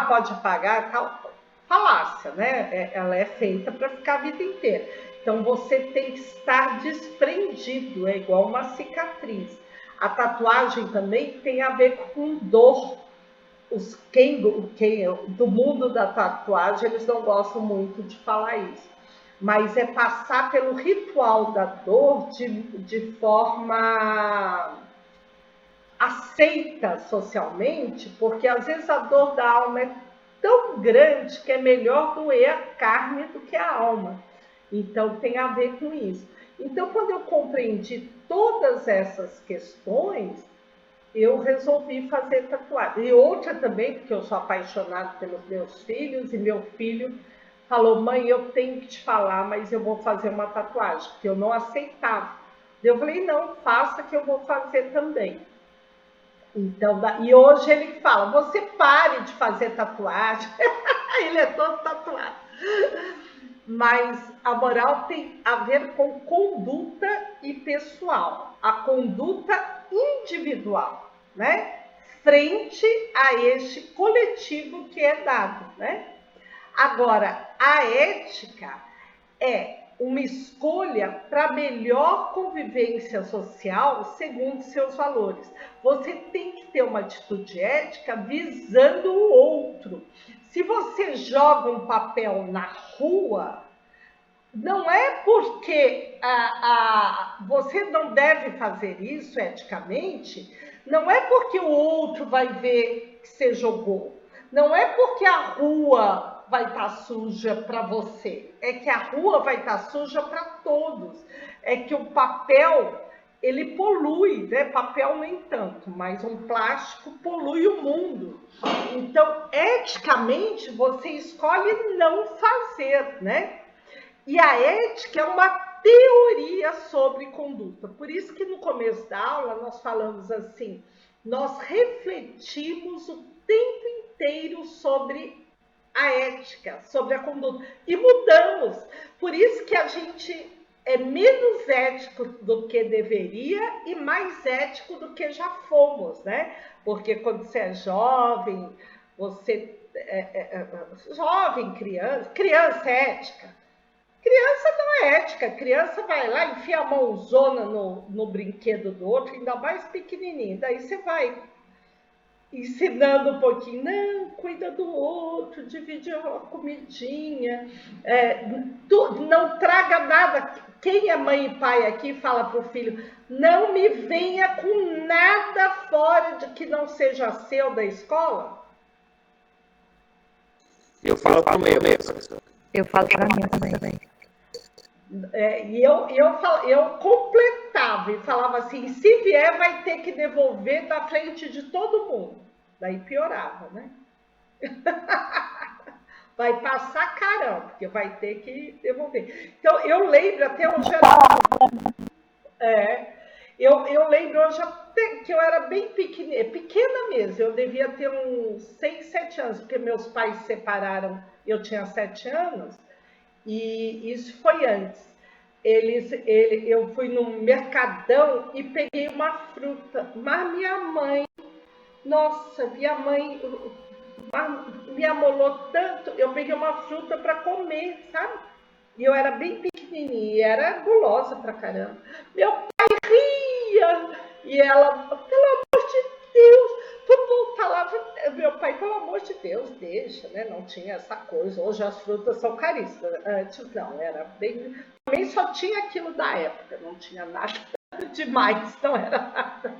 S1: pode pagar, tal, falácia, né? Ela é feita para ficar a vida inteira. Então, você tem que estar desprendido, é igual uma cicatriz. A tatuagem também tem a ver com dor. Quem do mundo da tatuagem, eles não gostam muito de falar isso. Mas é passar pelo ritual da dor de forma aceita socialmente, porque às vezes a dor da alma é tão grande que é melhor doer a carne do que a alma. Então tem a ver com isso. Então, quando eu compreendi todas essas questões, eu resolvi fazer tatuagem. E outra também, porque eu sou apaixonada pelos meus filhos, e meu filho falou: mãe, eu tenho que te falar, mas eu vou fazer uma tatuagem, porque eu não aceitava. Eu falei: não, faça que eu vou fazer também. Então, e hoje ele fala: você pare de fazer tatuagem. Ele é todo tatuado. Mas a moral tem a ver com conduta e pessoal. A conduta individual, né? Frente a este coletivo que é dado, né? Agora, a ética é uma escolha para melhor convivência social segundo seus valores. Você tem que ter uma atitude ética visando o outro. Se você joga um papel na rua, não é porque você não deve fazer isso eticamente, não é porque o outro vai ver que você jogou, não é porque a rua vai estar suja para você, é que a rua vai estar suja para todos. É que o papel, ele polui, né? Papel nem tanto, mas um plástico polui o mundo. Então, eticamente, você escolhe não fazer, né? E a ética é uma teoria sobre conduta. Por isso que no começo da aula nós falamos assim, nós refletimos o tempo inteiro sobre a ética, sobre a conduta. E mudamos. Por isso que a gente é menos ético do que deveria e mais ético do que já fomos, né? Porque quando você é jovem, você jovem, criança é ética. Criança não é ética, criança vai lá, enfia a mãozona no brinquedo do outro, ainda mais pequenininho. Daí você vai ensinando um pouquinho, não, cuida do outro, divide a comidinha, não traga nada. Quem é mãe e pai aqui fala para o filho, não me venha com nada fora de que não seja seu da escola?
S14: Eu falo para o meu mesmo.
S9: Eu falo para mim também.
S1: E eu completava e falava assim, se vier vai ter que devolver da frente de todo mundo. Daí piorava, né? Vai passar carão, porque vai ter que devolver. Então, eu lembro até hoje... Eu lembro hoje até que eu era bem pequena mesmo. Eu devia ter uns 6, 7 anos, porque meus pais se separaram, eu tinha 7 anos. E isso foi antes. Eu fui no mercadão e peguei uma fruta. Mas minha mãe, nossa, minha mãe me amolou tanto. Eu peguei uma fruta para comer, sabe? E eu era bem pequenininha e era gulosa pra caramba. Meu pai ria e ela, pelo amor de Deus, todo mundo falava, meu pai, pelo amor de Deus, deixa, né? Não tinha essa coisa. Hoje as frutas são caríssimas. Antes não, era bem... Também só tinha aquilo da época, não tinha nada demais, não era nada.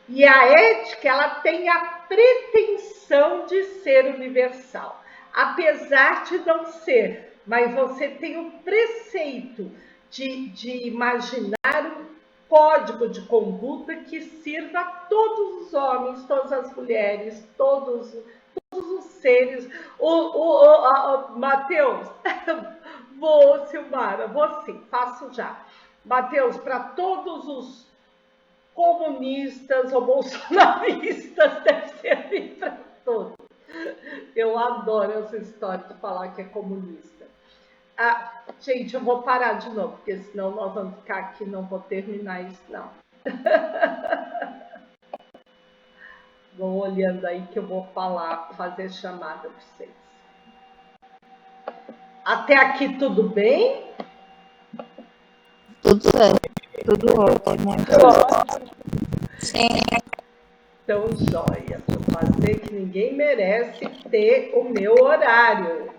S1: E a ética, ela tem a pretensão de ser universal, apesar de não ser. Mas você tem o preceito de imaginar um código de conduta que sirva a todos os homens, todas as mulheres, todos os seres. Mateus, vou, Silmara, vou sim, faço já. Mateus, para todos os comunistas ou bolsonaristas, deve servir para todos. Eu adoro essa história de falar que é comunista. Gente, eu vou parar de novo, porque senão nós vamos ficar aqui, não vou terminar isso, não. Vão olhando aí que eu vou fazer chamada para vocês. Até aqui tudo bem?
S2: Tudo certo. Tudo ótimo.
S1: Sim. Então, joia. Deixa eu fazer que ninguém merece ter o meu horário.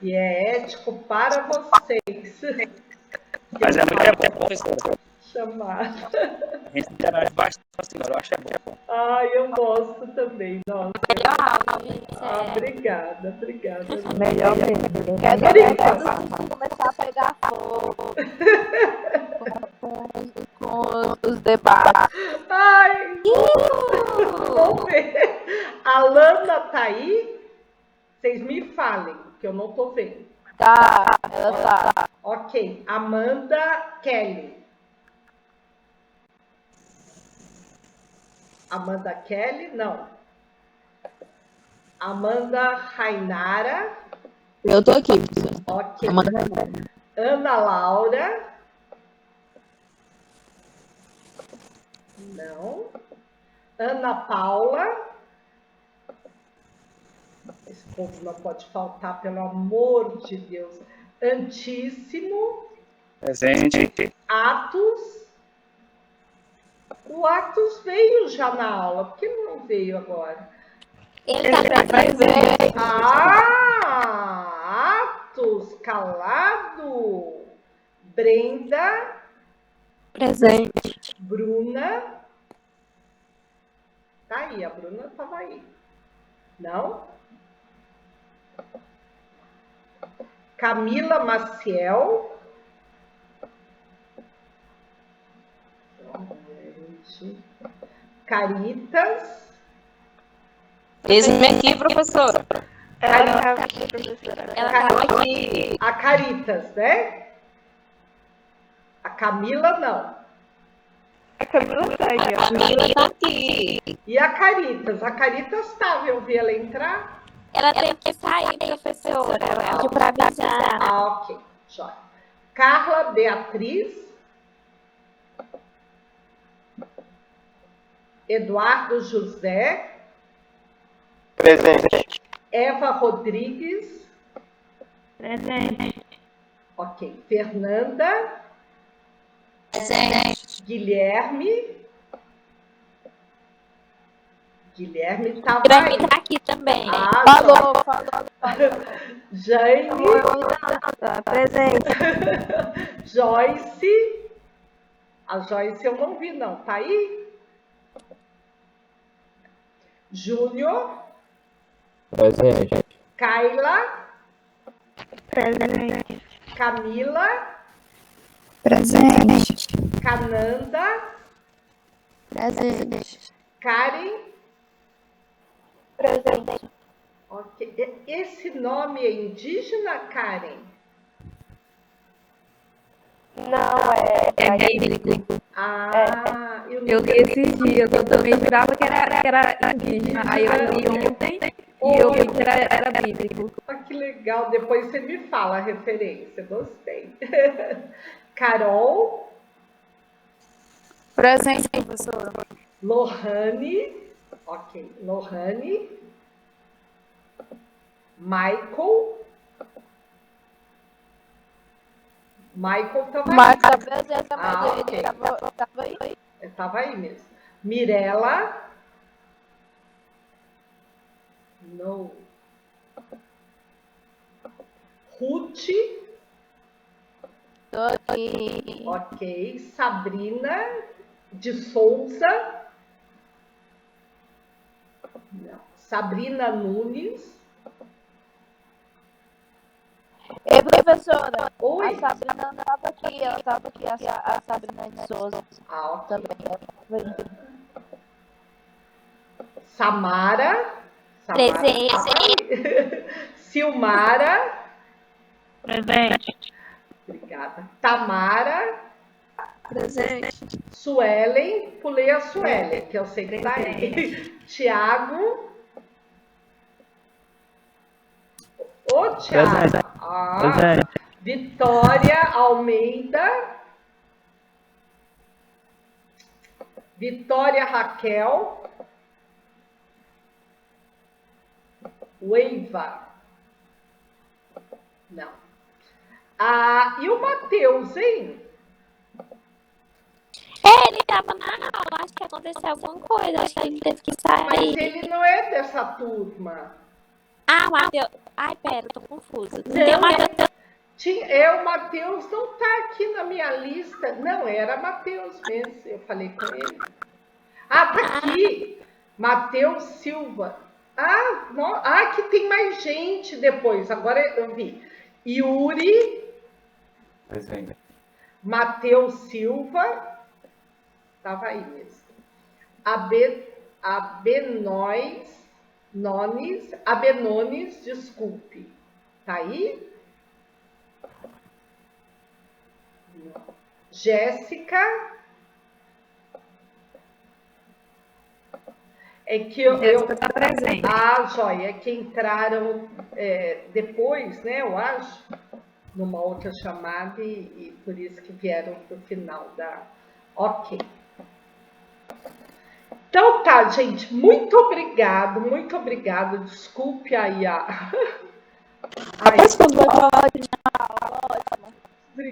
S1: E é ético para vocês.
S8: Mas é muito bom, professora.
S1: Chamar.
S8: A gente interage bastante com a senhora, eu acho que é bom.
S1: Ai, eu gosto também, nossa. Obrigada.
S2: Melhor mesmo. Quero começar a pegar fogo com os debates.
S1: Ai! Vamos ver. A Lana tá aí? Vocês me falem, que eu não tô vendo.
S2: Tá, ela tá.
S1: Ok. Amanda Kelly. Amanda Kelly, não. Amanda Rainara.
S6: Eu tô aqui.
S1: Ok.
S6: Amanda
S1: Ana Laura. Não. Ana Paula. Esse povo não pode faltar, pelo amor de Deus. Antíssimo.
S8: Presente.
S1: Atos. O Atos veio já na aula. Por que ele não veio agora?
S2: Ele tá presente.
S1: Atos, calado. Brenda.
S2: Presente.
S1: Bruna. Tá aí, a Bruna estava aí. Não? Camila Maciel. Caritas.
S3: Eis-me aqui, professora.
S12: Ela tá aqui, professora.
S3: Ela tá aqui.
S1: A Caritas, né? A Camila, não.
S12: A Camila tá aí, ó.
S3: A Camila tá aqui.
S1: E a Caritas? A Caritas estava, eu vi ela entrar.
S2: Ela tem que sair, professora. Ela pediu para avisar.
S1: Ok. Joia. Carla Beatriz. Eduardo José.
S14: Presente.
S1: Eva Rodrigues.
S12: Presente.
S1: Ok. Fernanda.
S2: Presente.
S1: Guilherme. Guilherme estava
S2: Guilherme
S1: aí.
S2: tá aqui também.
S1: Falou. Jane.
S12: Presente.
S1: Joyce. A Joyce eu não vi, não. Tá aí? Júnior.
S11: Presente.
S1: Kaila.
S12: Presente.
S1: Camila.
S2: Presente.
S1: Cananda.
S2: Presente.
S1: Karen.
S12: Presente.
S1: Ok. Esse nome é indígena, Karen?
S12: Não, é
S2: bíblico.
S12: Eu li esses dias, eu também jurava que era indígena. Aí eu li ontem e eu vi que era bíblico.
S1: Que legal, depois você me fala a referência, gostei. Carol.
S2: Presente, professora.
S1: Lohane. Ok, Lohane. Michael. Michael estava aí.
S2: Michael tá presente também.
S1: Ok.
S2: Ele tava aí.
S1: Estava aí mesmo. Mirella. Não. Ruth.
S2: Tô aqui.
S1: Ok. Sabrina de Souza. Não. Sabrina Nunes.
S2: Ei, professora.
S1: Oi.
S2: A Sabrina não estava aqui. Ela estava aqui, a Sabrina de Souza.
S1: Ok.
S2: Também.
S1: Samara.
S2: Presente.
S1: Silmara.
S12: Presente.
S1: Obrigada. Tamara.
S12: Presente.
S1: Suelen, pulei a Suelen, que eu sei que tá aí. Tiago. Ô, Tiago. Vitória Almeida. Vitória Raquel. Weiva. Não. E o Matheus, hein?
S2: Ele tava na aula, acho que aconteceu alguma coisa, acho que ele teve que sair.
S1: Mas ele não é dessa turma.
S2: O Matheus. Ai, pera, eu tô confusa.
S1: O Matheus não tá aqui na minha lista. Não, era Matheus mesmo. Eu falei com ele. Tá aqui. Matheus Silva. Que tem mais gente depois. Agora eu vi. Yuri.
S5: Presente.
S1: Matheus Silva. Estava aí mesmo. Abenones, desculpe. Tá aí? Jéssica. É que
S12: Jéssica tá presente.
S1: Joia, é que entraram depois, né? Eu acho, numa outra chamada e por isso que vieram pro final da. Ok. Então tá, gente, muito obrigado. Desculpe aí
S6: Rapaz, quando vai falar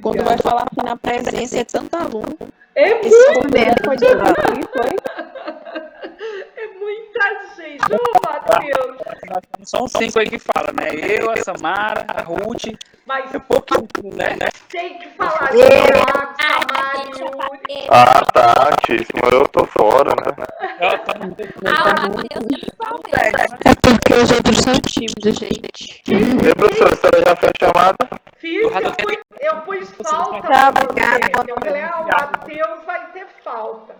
S6: quando vai falar aqui na presença, é tanto aluno.
S1: É muita gente. Ô, Matheus.
S8: São 5 aí que fala, né? Eu, a Samara, a Ruth.
S1: Mas
S8: é pouquinho, né?
S1: Tem que falar de Samara, Yuri.
S10: Tá, Tíssimo, eu tô fora, né?
S6: É porque os outros são tímidos, gente.
S10: E professor, a senhora já fez chamada?
S1: Fiz, eu pus falta.
S6: Tá, obrigada.
S1: Eu falei, o Matheus vai ter falta.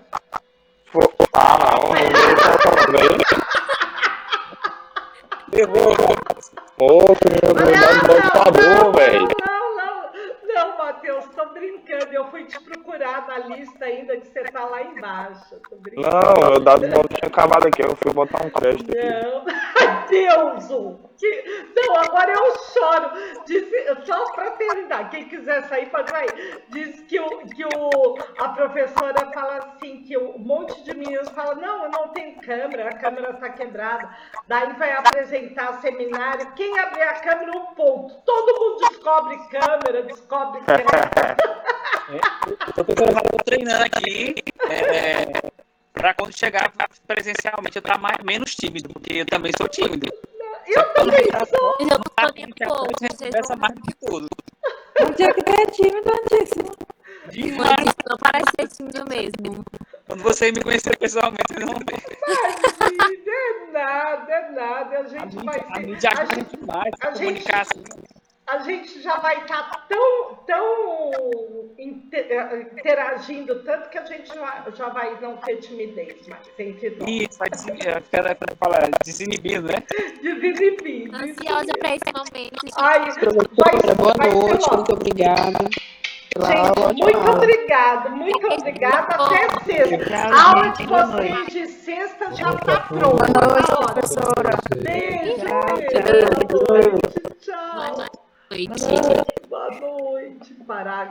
S1: Não, Matheus, tô brincando. Eu fui te procurar na lista ainda que você tá lá embaixo. Tô brincando.
S10: Não, o dado não tinha acabado aqui, eu fui botar um crédito aqui.
S1: Não, Deus! Não, agora eu choro. Só para terminar, quem quiser sair, pode sair. Diz que a professora fala assim, que um monte de meninos fala, não, eu não tenho câmera, a câmera está quebrada. Daí vai apresentar seminário, quem abrir a câmera, um ponto. Todo mundo descobre câmera, descobre câmera.
S8: Eu estou treinando aqui, para quando chegar presencialmente eu estar menos tímido, porque eu também sou tímido.
S1: Eu também sou.
S2: Eu não nem pouco.
S8: Conversa mais do que tudo.
S6: Onde é que é tímido, Andíssimo?
S8: Demais.
S2: Não parece ser tímido mesmo.
S8: Quando você me conhecer pessoalmente, vocês vão ver.
S1: É nada. A gente vai
S8: a mídia ajuda demais a comunicar assim.
S1: A gente já vai estar tão interagindo tanto que a gente já vai não ter timidez mais.
S8: Isso, vai desinibindo, né?
S1: Desinibindo.
S2: Ansiosa para esse momento.
S6: Boa noite, muito obrigada.
S1: Gente, muito obrigada. Até sexta. A aula de vocês de sexta já está pronta.
S12: Boa noite, professora.
S1: Beijo. Tchau.
S2: Boa noite.
S1: Boa noite. Parar a